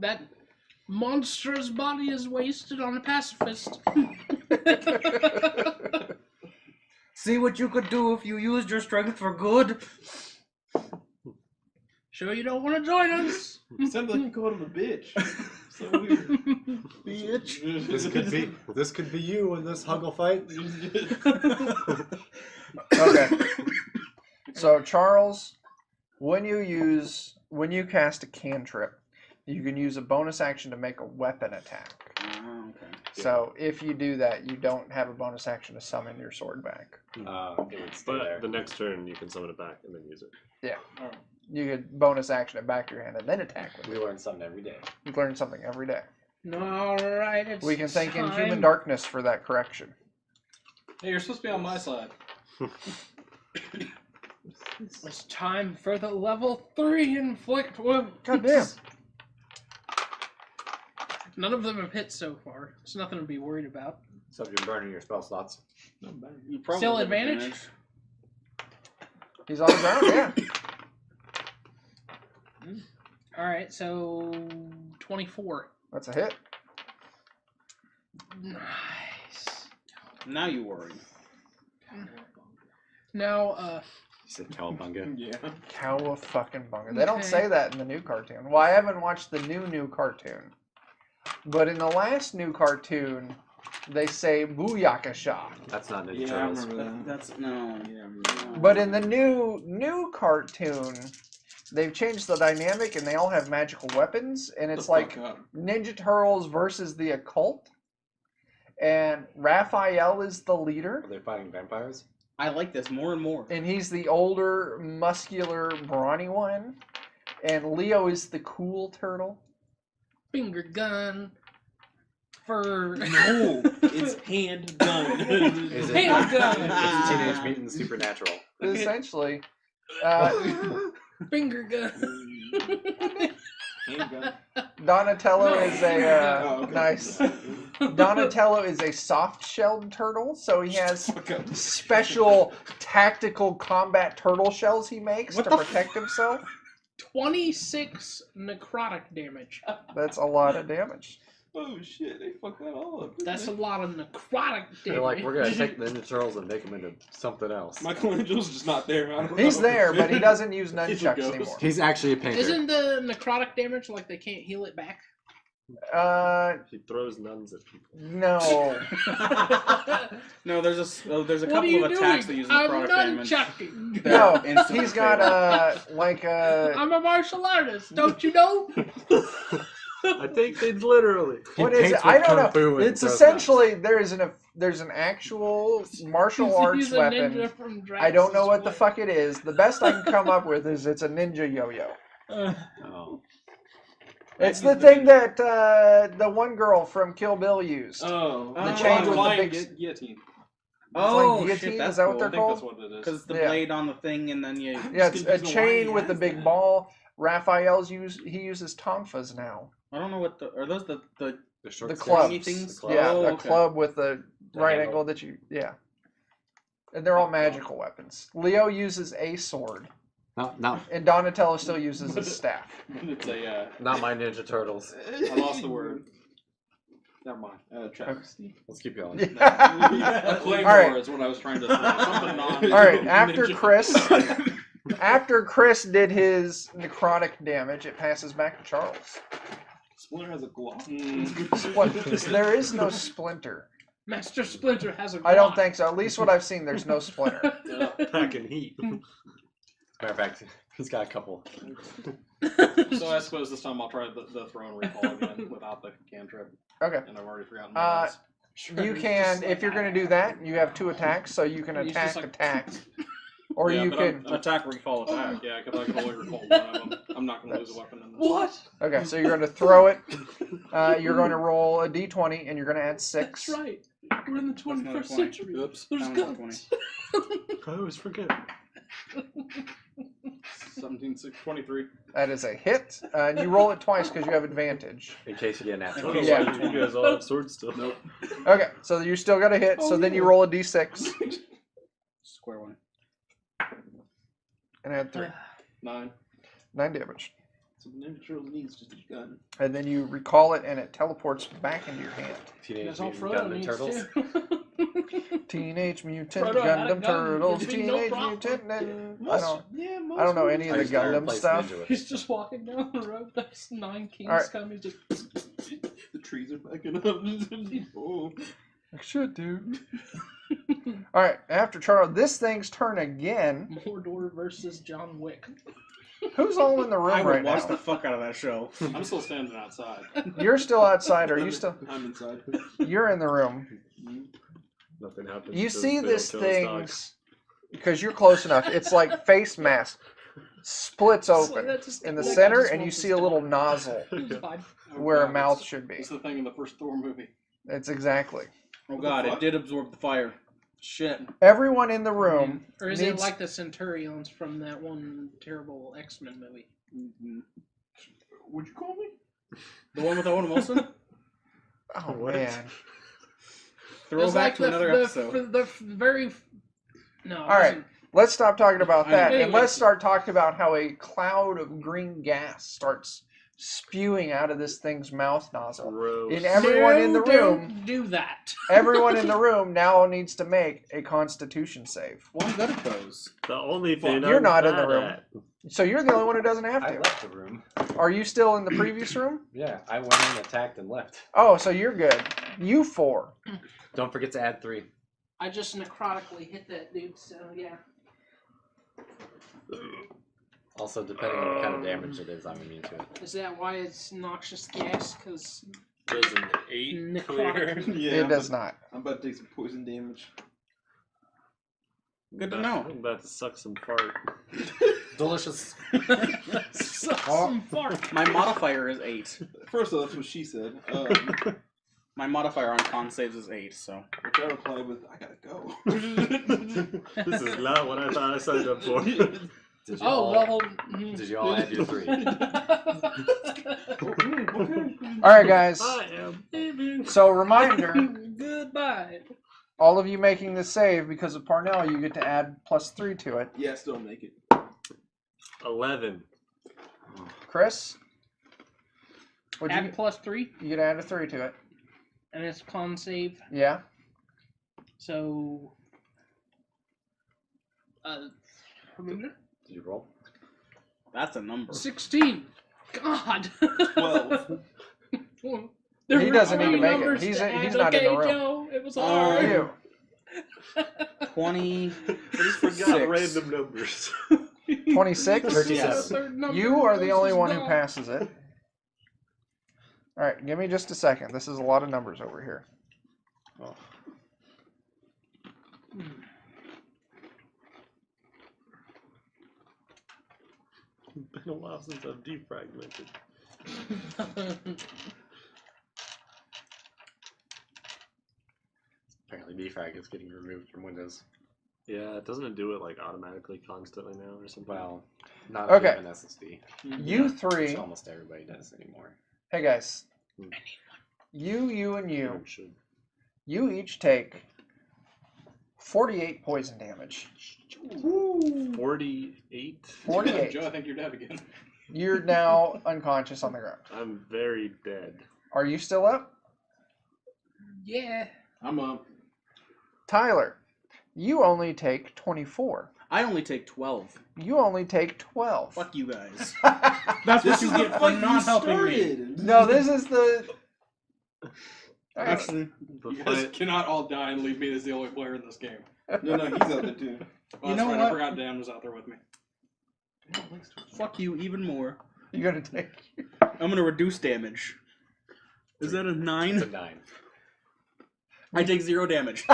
that monstrous body is wasted on a pacifist. See what you could do if you used your strength for good. Sure you don't want to join us? Sounds like you called him a bitch. So weird. Bitch. This could be you in this huggle fight. Okay. So Charles, when you cast a cantrip, you can use a bonus action to make a weapon attack. Okay. So if you do that, you don't have a bonus action to summon your sword back. It would stay But there. the next turn you can summon it back and then use it. Yeah. You could bonus action it back to your hand and then attack with We it. learn something every day. You learn something every day. Alright, it's We can thank time. Inhuman Darkness for that correction. Hey, you're supposed to be on my side. It's time for the level 3 inflict wounds. God damn. None of them have hit so far. It's nothing to be worried about. Except you're burning your spell slots. You probably Still have advantage? He's on the ground, yeah. Alright, so 24. That's a hit. Nice. Now you worry. Now, You said cowabunga. Yeah. Cowabunga. They don't Okay. say that in the new cartoon. Well, I haven't watched the new cartoon. But in the last new cartoon, they say Booyakasha. That's not Ninja Yeah, I Turtles. remember that. That's no. Yeah, I remember that. But in the new cartoon, they've changed the dynamic and they all have magical weapons. And it's like Ninja Turtles versus the occult. And Raphael is the leader. Are they fighting vampires? I like this more and more. And he's the older, muscular, brawny one. And Leo is the cool turtle. finger gun for No, it's hand gun. Is it? Hand gun. It's Teenage Mutant Supernatural. Essentially. finger gun. Hand gun. Donatello is a Oh, okay. nice. Donatello is a soft-shelled turtle, so he has Fuck up. special tactical combat turtle shells he makes What to the protect himself. 26 necrotic damage. That's a lot of damage. Oh shit, they fucked that all up. That's a lot of necrotic damage. They're like, we're gonna take the Ninja Turtles and make them into something else. Michelangelo's just not there. I don't He's know. there, but he doesn't use He's a nunchucks ghost. anymore. He's actually a painter. Isn't the necrotic damage like they can't heal it back? He throws nuns at people. No. No, there's a What are couple you of attacks that doing? use I'm necrotic damage. nunchucking. No, that instantly he's got fail. I'm a martial artist, don't you know? I think it's literally. what He is it? paints I with don't kung know. fu and It's throws essentially there's an actual martial arts He's a weapon. ninja from I don't know what the Drax's fuck it is. The best I can come up with is it's a ninja yo-yo. Oh. It's the thing that the one girl from Kill Bill used. Oh, The chain with the flying big- guillotine. Oh, guillotine, shit, is that's that what cool. they're I think called? that's what it is. Because the Yeah. blade on the thing, and then you. Yeah, it's a confused on why chain he with the has big that. ball. Raphael's he uses tonfas now. I don't know what the are those the The short The sticks. clubs. Stringy things? Yeah, Oh, a okay. club with the right handle. angle that you and they're all magical weapons. Leo uses a sword, not and Donatello still uses his staff. It's a, not my Ninja Turtles. I lost the word. Never mind. Travesty. Let's keep going. A claymore All right. is what I was trying to say. Something non- All right, after ninja. Chris did his necrotic damage, it passes back to Charles. Splinter has a glock. There is no Splinter. Master Splinter has a I don't Glock. think so. At least what I've seen, there's no Splinter. Packing heat. Matter of fact, he's got a couple. So I suppose this time I'll try the throw and recall again without the cantrip. Okay. And I've already forgotten my last. You can, if you're going to do that, you have 2 attacks, so you can He's attack, just like- attack. Or Yeah, you but can. attack, recall, attack. Yeah, because I can only recall one of them. I'm not going to lose a weapon in this. What? Okay, so you're going to throw it. You're going to roll a d20, and you're going to add 6. That's right. We're in the That's another 21st 20. century. Oops. There's That one's a guns. I always forget. 17, 6, 23. That is a hit. And you roll it twice because you have advantage. In case you get a natural. Oh, Yeah. you guys all have swords still. Nope. Okay, so you still got a hit. So then you roll a d6 Square one. and add 3. 9. 9 damage. So the Ninja Turtles needs just a gun. And then you recall it and it teleports back into your hand. Teenage That's all Mutant Frodo Gundam needs Turtles. too. Teenage Mutant Frodo had a Gundam gun, Turtles, gives me no Teenage problem. Mutant, and I Most, don't yeah, most I don't know any movies- of I the used to Gundam replace stuff. Ninja with He's just walking down the road. There's 9 kings Alright. coming. Just The trees are backing up. Oh. Like, shit, dude. All right, after Charles, this thing's turn again. Mordor versus John Wick. Who's all in the room I would right watch now? the fuck out of that show. I'm still standing outside. You're still outside. Are you still? I'm inside. You're in the room. Nothing happens. You 'cause see they this don't kill his thing dogs. because you're close enough. It's like face mask splits open in the center, and you see a little nozzle It's fine. Oh, where a God, mouth it's- should be. It's the thing in the first Thor movie. It's exactly. Oh the god, it fuck? did absorb the fire. Shit. Everyone in the room Or is it needs. like the Centurions from that one terrible X-Men movie? Would you call me? The one with Owen Wilson? Oh What? man! It was Throwback like to another episode. the very. No. All right. Let's stop talking about I that, know. and let's start talking about how a cloud of green gas starts spewing out of this thing's mouth nozzle. Gross. And everyone in the room, Don't do that. everyone in the room now needs to make a Constitution save. Well, I'm good at those. The only thing You're I'm not in the bad room. at. So you're the only one who doesn't have I to. left the room. Are you still in the previous room? Yeah, I went in, attacked, and left. Oh, so you're good. You 4. Don't forget to add 3. I just necrotically hit that dude, so yeah. Also, depending on what kind of damage it is, I'm immune to it. Is that why it's noxious gas? Because Does an 8 clear? necrotic. Yeah. It does not. I'm about to take some poison damage. Good to know. I'm about to suck some fart. Delicious. Suck Oh. some fart. My modifier is 8. First of all, that's what she said. My modifier on con saves is 8, so. Which I replied with, I gotta go. This is not what I thought I signed up for. Did you Oh all, well. Did you all add your 3? All right, guys. I am leaving. So reminder, Goodbye. all of you making the save because of Parnell, you get to add +3 to it. Yeah, still make it. 11. Chris, would Add you? +3, You get to add a 3 to it. and it's con save. Yeah. So. Did you roll? That's a number. 16. God. 12. There He were doesn't too need to many make it. numbers He's- to he's add. not in the Okay, room. Joe, it was All hard. You. 20. I just forgot Six. random numbers. 26. 37. You are the only one who passes it. All right, give me just a second. This is a lot of numbers over here. It's been a while since I've defragmented. Apparently, defrag is getting removed from Windows. Yeah, doesn't it do it like automatically constantly now or something? Well, not Okay. if you have an SSD. You Which 3. almost everybody does anymore. Hey guys. Hmm. You, and you. It should. You each take 48 poison damage. 48. 48. Joe, I think you're dead again. You're now unconscious on the ground. I'm very dead. Are you still up? Yeah. I'm up. Tyler, you only take 24. I only take 12. You only take 12. Fuck you guys. That's what This you is the get for fight you not helping me. started. No, this is the... Actually, The You guys fight- cannot all die and leave me as the only player in this game. No, he's out there too. Oh, You that's know right, what? I forgot Dan was out there with me. fuck you even more. You're going to take... I'm gonna reduce damage. Is that a It's a 9? 9. I take 0 damage.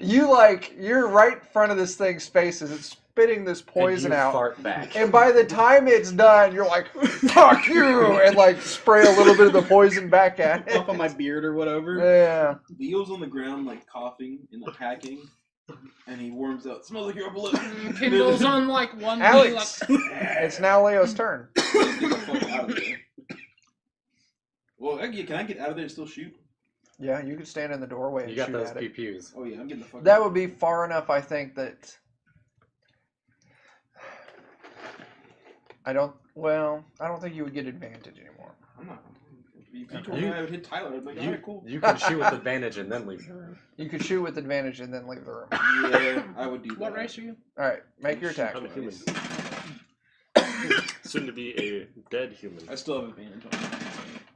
You're right in front of this thing's face as it's spitting this poison and you out. fart back. And by the time it's done, you're like, fuck you! And like spray a little bit of the poison back at it. Off on my beard or whatever. Yeah. Leo's on the ground, like coughing and like hacking, and he warms up. Smells like you're a balloon. Kindles on like one Alex, like, it's now Leo's turn. Get the fuck out of there. Well, can I get out of there and still shoot? Yeah, you can stand in the doorway and You got shoot those at it. PPUs. Oh yeah, I'm getting the fuck That out. would be far enough, I think, that... I don't think you would get advantage anymore. I'm not. If you told me I would hit Tyler, I'd be like, alright, cool. You can shoot with advantage and then leave the room. You could shoot with advantage and then leave the room. Yeah, I would do that. what race are you? Alright, make your attack. I'm a human. Soon to be a dead human. I still have advantage on it.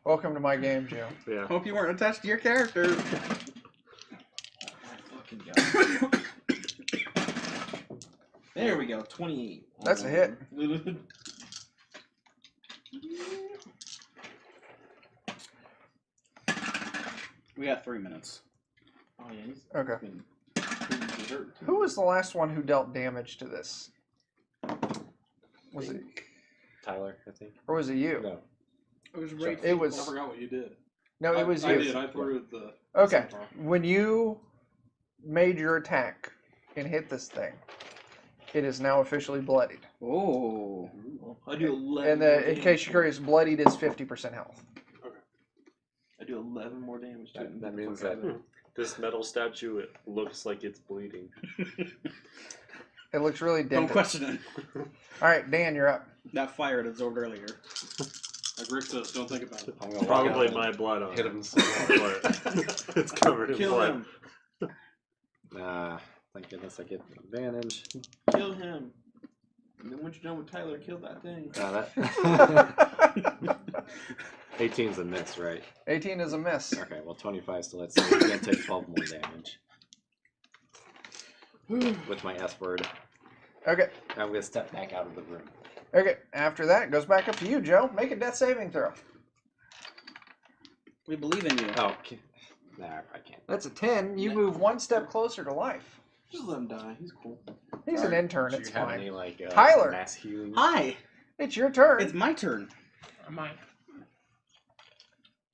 Welcome to my game, Joe. Yeah. Hope you weren't attached to your character. Fucking God. There we go, 28. That's a hit. We got 3 minutes. Oh yeah, he's Okay. been pretty dessert, too. Who was the last one who dealt damage to this? Was it, Tyler, I think. or was it you? No. It was right. It I was. forgot what you did. No, it was I you. did. I threw the. Okay. centaur. When you made your attack and hit this thing, it is now officially bloodied. Oh. I do 11 And more in damage case to you're it. curious, bloodied is 50% health. I do 11 more damage to it. That means Fuck out of that- there. This metal statue, it looks like it's bleeding. It looks really Don't dented. question it. All right, Dan, you're up. That fire it absorbed earlier. Like Rick says, don't think about it. I'm gonna Probably walk out my blood on hit it. him some more. But it's covered in Kill blood. him. Thank goodness I get advantage. Kill him. And then once you're done with Tyler, kill that thing. That 18's a miss, right? 18 is a miss. Okay, well 25, so let's see. We're gonna take 12 more damage. With my S word. Okay. I'm gonna step back out of the room. Okay. After that, it goes back up to you, Joe. Make a death saving throw. We believe in you. Oh, nah, I can't. That's a 10. You move one step closer to life. Just let him die. He's cool. He's an intern. Do It's you have fine. any like Tyler. mass healing? Hi. It's your turn. It's my turn. Am I?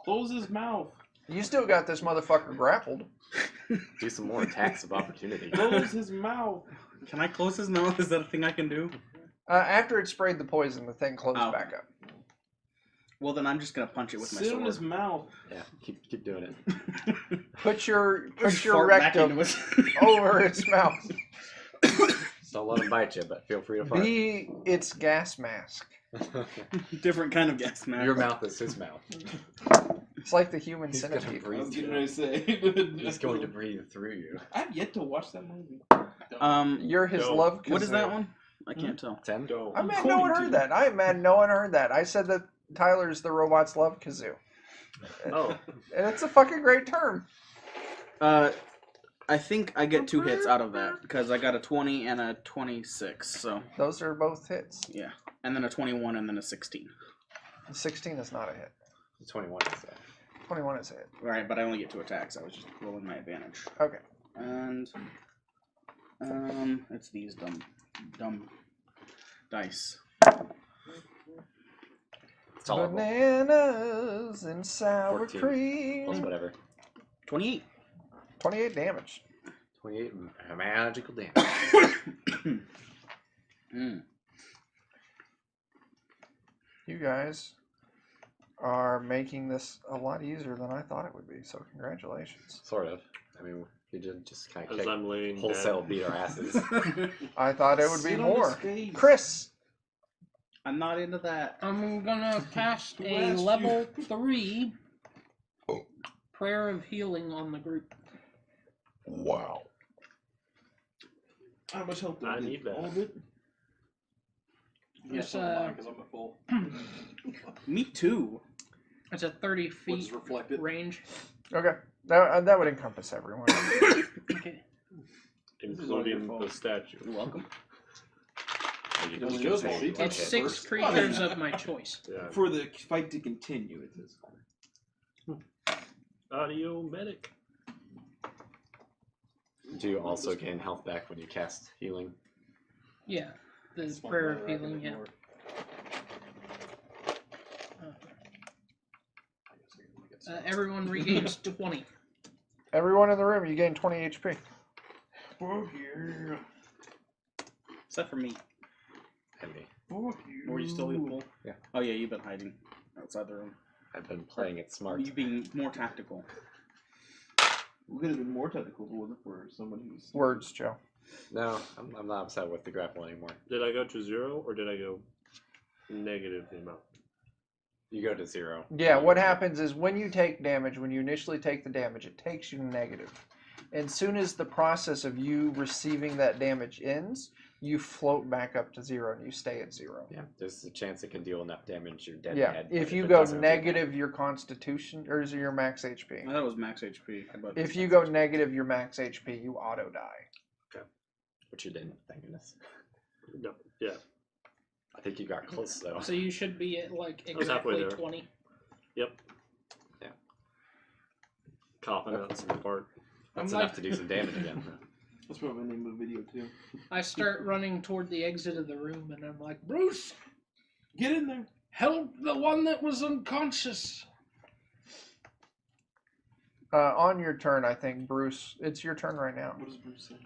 Close his mouth. You still got this motherfucker grappled. Do some more attacks of opportunity. Close his mouth. Can I close his mouth? Is that a thing I can do? After it sprayed the poison, the thing closed Oh. back up. Well, then I'm just gonna punch it with my Sit on his sword. mouth. Yeah, keep doing it. Put your Just your fart back into rectum it. over its mouth. Don't let him bite you, but feel free to fart. Be its gas mask. Different kind of gas mask. Your mouth is his mouth. It's like the human He's gonna centipede. I was breathe getting you. ready to say. He's going to breathe through you. I've yet to watch that movie. You're his Go. love. What is that kazoo. one? I can't tell. 10? Go. I'm mad I'm no one quoting heard to that. I am mad no one heard that. I said that Tyler's the robot's love kazoo. Oh, And it's a fucking great term. I think I get 2 hits out of that because I got a 20 and a 26. So Those are both hits. yeah, and then a 21 and then a 16. 16 is not a hit. 21 is 21 is a hit. All right, but I only get 2 attacks. I was just rolling my advantage. Okay. And it's these dumb dice. It's tolerable. Bananas and sour 14 cream. Plus whatever. 28. 28 damage. 28 magical damage. You guys are making this a lot easier than I thought it would be, so congratulations. Sort of. I mean, we did just kind of as I'm laying wholesale dead. beat our asses. I thought it would be Sit on his more. face. Chris, I'm not into that. I'm gonna cast Who a asked level 3 prayer of healing on the group. wow. How much health do I I need get? that. All of it? Yes, so am I, because I'm at full. Me too. It's a 30 Which is feet reflected. range. Okay. That would encompass everyone. Okay. Including fault. the statue. You're welcome. You Well, just Joe's get won't paid be It's to touched. hit. 6 creatures of my choice. Yeah. For the fight to continue, it says. Audio medic. Do you also gain health back when you cast healing? Yeah, the It's fun prayer that of I can healing. Yeah. ignore. Everyone regains 20. Everyone in the room, you gain 20 HP. Fuck yeah. Except for me. And me. Fuck you. Were you still in the pool? Yeah. Oh yeah, you've been hiding outside the room. I've been playing it smart. You being more tactical. We could have been more technical if it wasn't for someone who's. Words, Joe. No, I'm not upset with the grapple anymore. Did I go to 0 or did I go negative the amount? You go to 0. Yeah, what happens is when you take damage, when you initially take the damage, it takes you negative. And soon as the process of you receiving that damage ends, you float back up to 0 and you stay at 0. Yeah, there's a chance it can deal enough damage you're dead. Yeah, dead, if but you it go doesn't do negative your constitution, or is it your max I HP? thought it was max HP. But If you go negative your max HP, you auto die. that. Which you didn't, thank goodness. No. Yeah. I think you got close though. So you should be at like was halfway exactly there. 20. Yep. Yeah. Coughing out some part. That's I'm enough like- to do some damage again. That's probably the name of the video too. I start running toward the exit of the room, and I'm like, Bruce, Get in there. help the one that was unconscious. On your turn, I think, Bruce, it's your turn right now. What does Bruce say?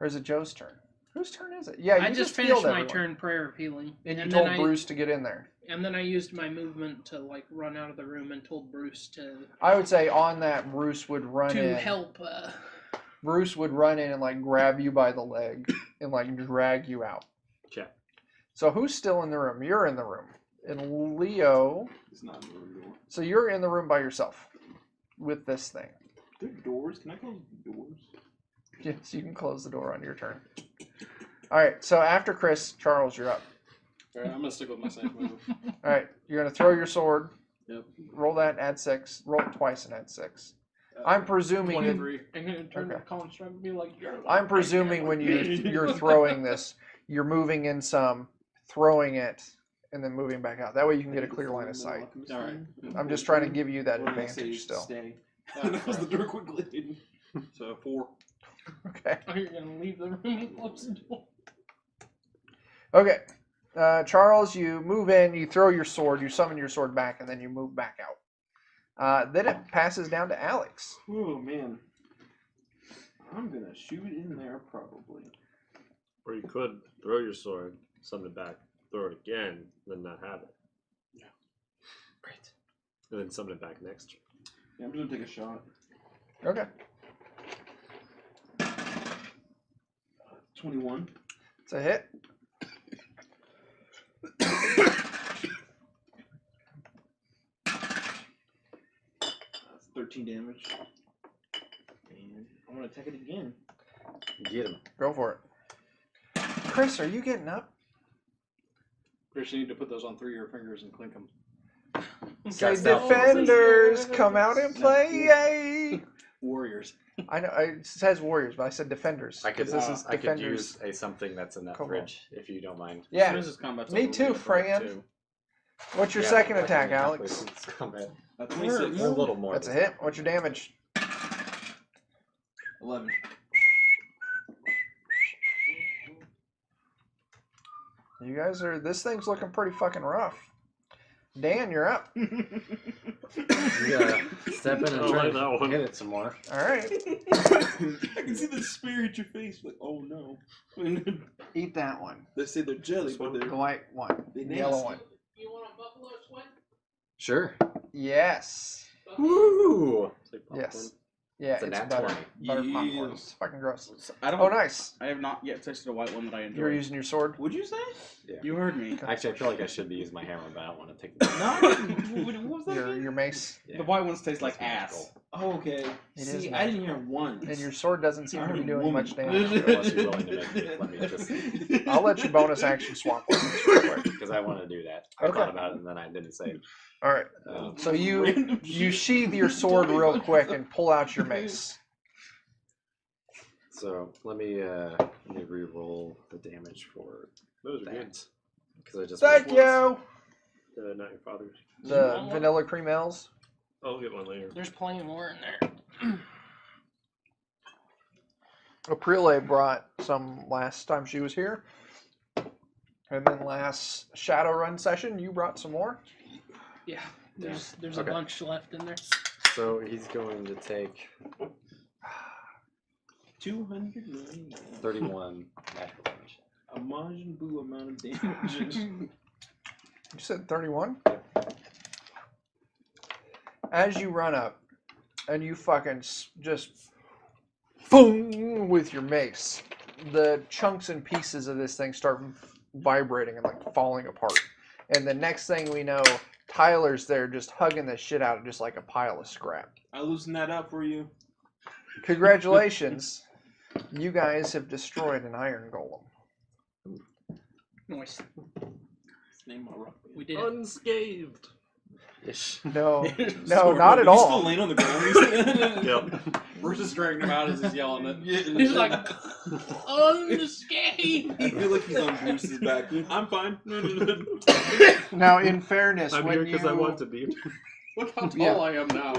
Or is it Joe's turn? Whose turn is it? Yeah, you I just healed finished my everyone. turn prayer of healing. And you then told I, Bruce to get in there. And then I used my movement to like run out of the room and told Bruce to I would say on that, Bruce would run in. help. Bruce would run in and like grab you by the leg and like drag you out. Okay. So who's still in the room? You're in the room. And Leo, It's not in the room door. so you're in the room by yourself with this thing. There are doors. Can I close the doors? Yes, you can close the door on your turn. All right, so after Chris, Charles, you're up. Alright, I'm gonna stick with my same move. All right, you're going to throw your sword. Yep. Roll that, add 6. Roll it twice and add 6. I'm presuming. 23. I'm gonna turn Okay. the construct and be like, I'm presuming when you're throwing this, you're moving in some, throwing it, and then moving back out. That way you can get a clear line of sight. Alright. I'm just trying to give you that Or did I say advantage still. Stay. Ah, Close the crap. door quickly. So 4. Okay. Oh, you're gonna leave the room and close the door. Okay. Charles, you move in, you throw your sword, you summon your sword back, and then you move back out. Then it passes down to Alex. Oh man. I'm gonna shoot in there probably. Or you could throw your sword, summon it back, throw it again, then not have it. Yeah. Right. And then summon it back next turn. Yeah, I'm just gonna take a shot. Okay. 21. It's a hit. That's 13 damage. And I'm gonna attack it again. Get him. Go for it. Chris, are you getting up? Chris, you need to put those on 3 of your fingers and clink them. Say stealth defenders, come out and play! Yay! Warriors. I know it says warriors, but I said defenders. I could, 'cause this is I could defenders. use a something that's in that Come on. fridge, if you don't mind. As soon Yeah. as this combat's Me over, too, we're gonna bring it Fran. too. What's your Yeah, second like attack, in halfway Alex? through this combat. 26. A little more. That's a than hit. What's your damage? 11. You guys are. This thing's looking pretty fucking rough. Dan, you're up. You gotta step in and Oh, try like that to one. hit it some more. All right. I can see the spear hit your face. Like, oh no. Eat that one. They say they're jelly, but The they're white one. They The yellow nasty. one. You want a buffalo sweat? Sure. Yes. Woo! It's like popcorn. Yes. Yeah, It's a it's nat butter. 20. Butter Yeah. popcorn. It's fucking gross. I don't. Oh, nice. I have not yet tasted a white one that I enjoy. You're using your sword. Would you say? You heard me. Actually, I feel like I should be using my hammer, but I don't want to take the. No. What was that? Your again? your mace. Yeah. The white ones taste like That's ass. Oh, okay. It is See, I magical. didn't hear one. And your sword doesn't seem I to be heard doing woman. much damage. Unless you're willing to let me just. I'll let you bonus action swap weapons real quick. Because I want to do that. I Okay. thought about it and then I didn't say. All right. So you sheathe your sword real quick and pull out your mace. So let me re-roll the damage for Those are good. that because I just Thank rolled you. Not your father's. The vanilla cream L's. I'll get one later. There's plenty more in there. Aprile brought some last time she was here. And then last Shadowrun session, you brought some more. Yeah, there's Okay. a bunch left in there. So he's going to take 200 million. 31 magical damage. A Majin Buu amount of damage. You said 31? As you run up, and you fucking just boom with your mace, the chunks and pieces of this thing start vibrating and like falling apart. And the next thing we know, Tyler's there just hugging the shit out of just like a pile of scrap. I loosen that up for you. Congratulations. You guys have destroyed an iron golem. Nice. Name my rock. We did it. Unscathed. Ish. No, no, Sword not at He's still all. laying on the ground. Yep. Bruce is dragging him out as he's yelling it. He's like, unscathed. I feel like he's on Bruce's back. I'm fine. Now, in fairness, I'm here because I want to be. Look how tall Yeah. I am now.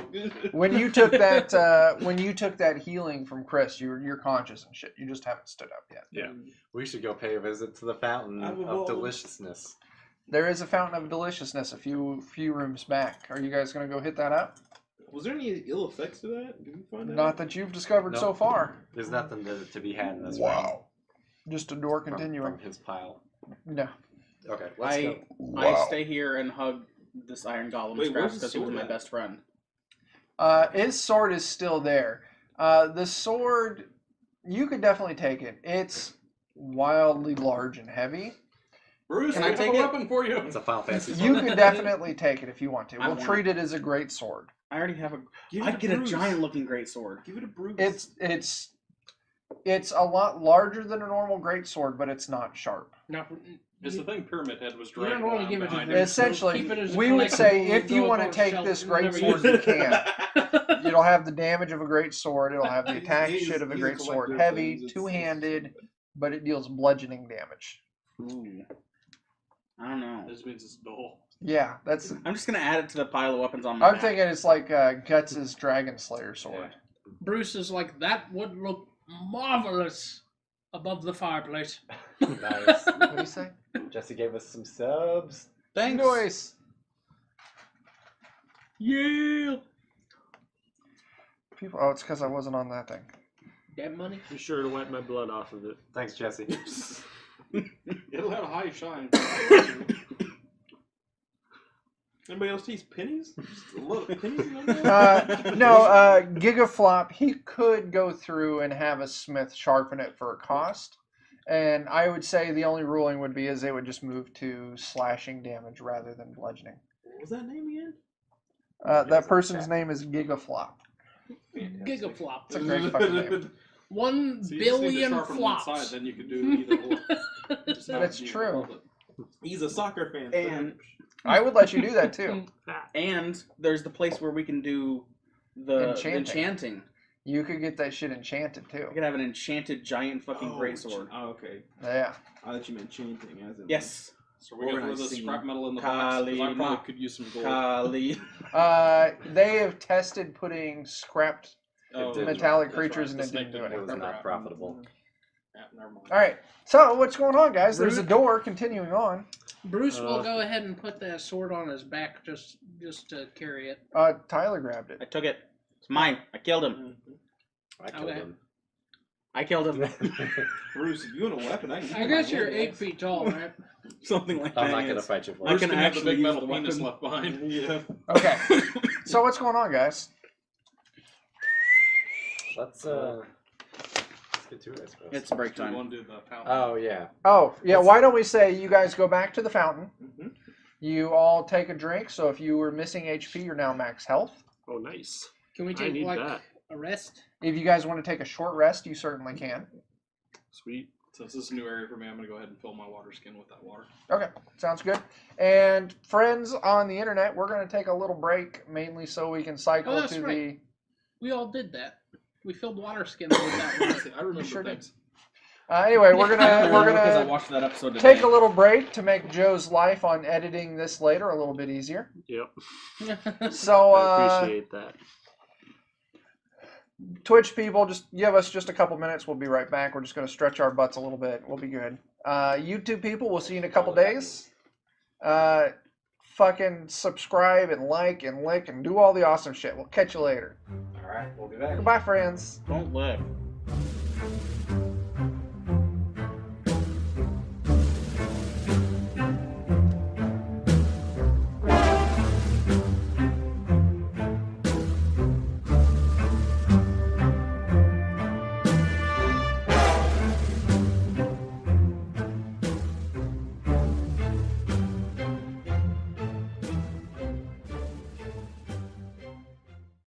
when you took that healing from Chris, you're conscious and shit. You just haven't stood up yet. Yeah. We should go pay a visit to the fountain I've of evolved. deliciousness. There is a fountain of deliciousness a few rooms back. Are you guys gonna go hit that up? Was there any ill effects to that? Did we find out? Not that you've discovered No. so far. There's nothing to be had in this Just a door room continuing. from his pile. No. Okay, let's go. I stay here and hug this iron golem Wait, scraps where's the because he was sword my at? best friend. His sword is still there. The sword, you could definitely take it. It's wildly large and heavy. Bruce, Can I I have take a it? weapon for you. It's a Final Fantasy You sword. could definitely take it if you want to. I We'll want treat it as a great sword. I already have a. Give it I'd to get a Bruce. giant looking great sword. Give it a Bruce. It's a lot larger than a normal great sword, but it's not sharp. Not, It's the thing Pyramid Head was You don't dragging want to around give it to behind Bruce. him. Essentially, Keep it as a we would say collectible, if you throw it want to on a take shelf this and great never sword, use you it. can. It'll have the damage of a great sword. It'll have the He's- attack he's- shit of a he's a great sword. collector of Heavy, things. two-handed, but it deals bludgeoning damage. Ooh. I don't know. This means it's dull. Yeah, that's. I'm just gonna add it to the pile of weapons on my I'm back. thinking it's like Guts' Dragon Slayer sword. Bruce is like, that would look marvelous above the fireplace. Nice. What do you say? Jesse gave us some subs. Thanks. Noise. Yeah. People. Oh, it's because I wasn't on that thing. That money? Be sure to wipe my blood off of it. Thanks, Jesse. It'll have a high shine. Anybody else taste pennies? Just a lot of pennies in there? No, Gigaflop, he could go through and have a smith sharpen it for a cost. And I would say the only ruling would be is they would just move to slashing damage rather than bludgeoning. What was that name again? That person's name is Gigaflop. Gigaflop. It's a great fucking name. 1 So you just need to billion sharpen one flops. side, then you can do either or. Just not That's do true. all the- He's a soccer fan. And I would let you do that too. and there's the place where we can do the Enchanting. enchanting. You could get that shit enchanted too. I could have an enchanted giant fucking greatsword. Oh, okay. Yeah. I thought you meant chanting as in. Yes. So we're gonna throw the Organizing scrap metal in the box because I Kalima. probably could use some gold. Kali. They have tested putting scrapped. Oh, did. that's Metallic right, creatures that's and right. it The didn't do snake It work. was not profitable. Yeah, never mind. All right. So what's going on, guys? There's a door continuing on. Bruce will go ahead and put that sword on his back just to carry it. Tyler grabbed it. I took it. It's mine. I killed him. I killed Okay. him. I killed him. Bruce, if you want a weapon, I can. I guess you're 8 feet tall, right? Something like I'm that. not going to yes. fight you for I it. can Bruce have actually the big use metal the penis weapon. left behind. Yeah. Okay. So what's going on, guys? Let's get to it, I suppose. It's break Do you time. want to do the fountain? Oh, yeah. Oh, yeah. Why don't we say you guys go back to the fountain? Mhm. You all take a drink. So if you were missing HP, you're now max health. Oh, nice. Can we I take need like that. a rest? If you guys want to take a short rest, you certainly can. Sweet. Since this is a new area for me, I'm gonna go ahead and fill my water skin with that water. Okay, sounds good. And friends on the internet, we're going to take a little break, mainly so we can cycle Oh, that's to right. We all did that. We filled water skins with that one. See, I remember sure did. things. Anyway, we're Because I gonna watched that episode today. take a little break to make Joe's life on editing this later a little bit easier. Yep. So I appreciate that. Twitch people, just give us just a couple minutes. We'll be right back. We're just going to stretch our butts a little bit. We'll be good. YouTube people, we'll see you in a couple days. Fucking subscribe and like and lick and do all the awesome shit. We'll catch you later. All right, we'll be back. Goodbye, friends. Don't live.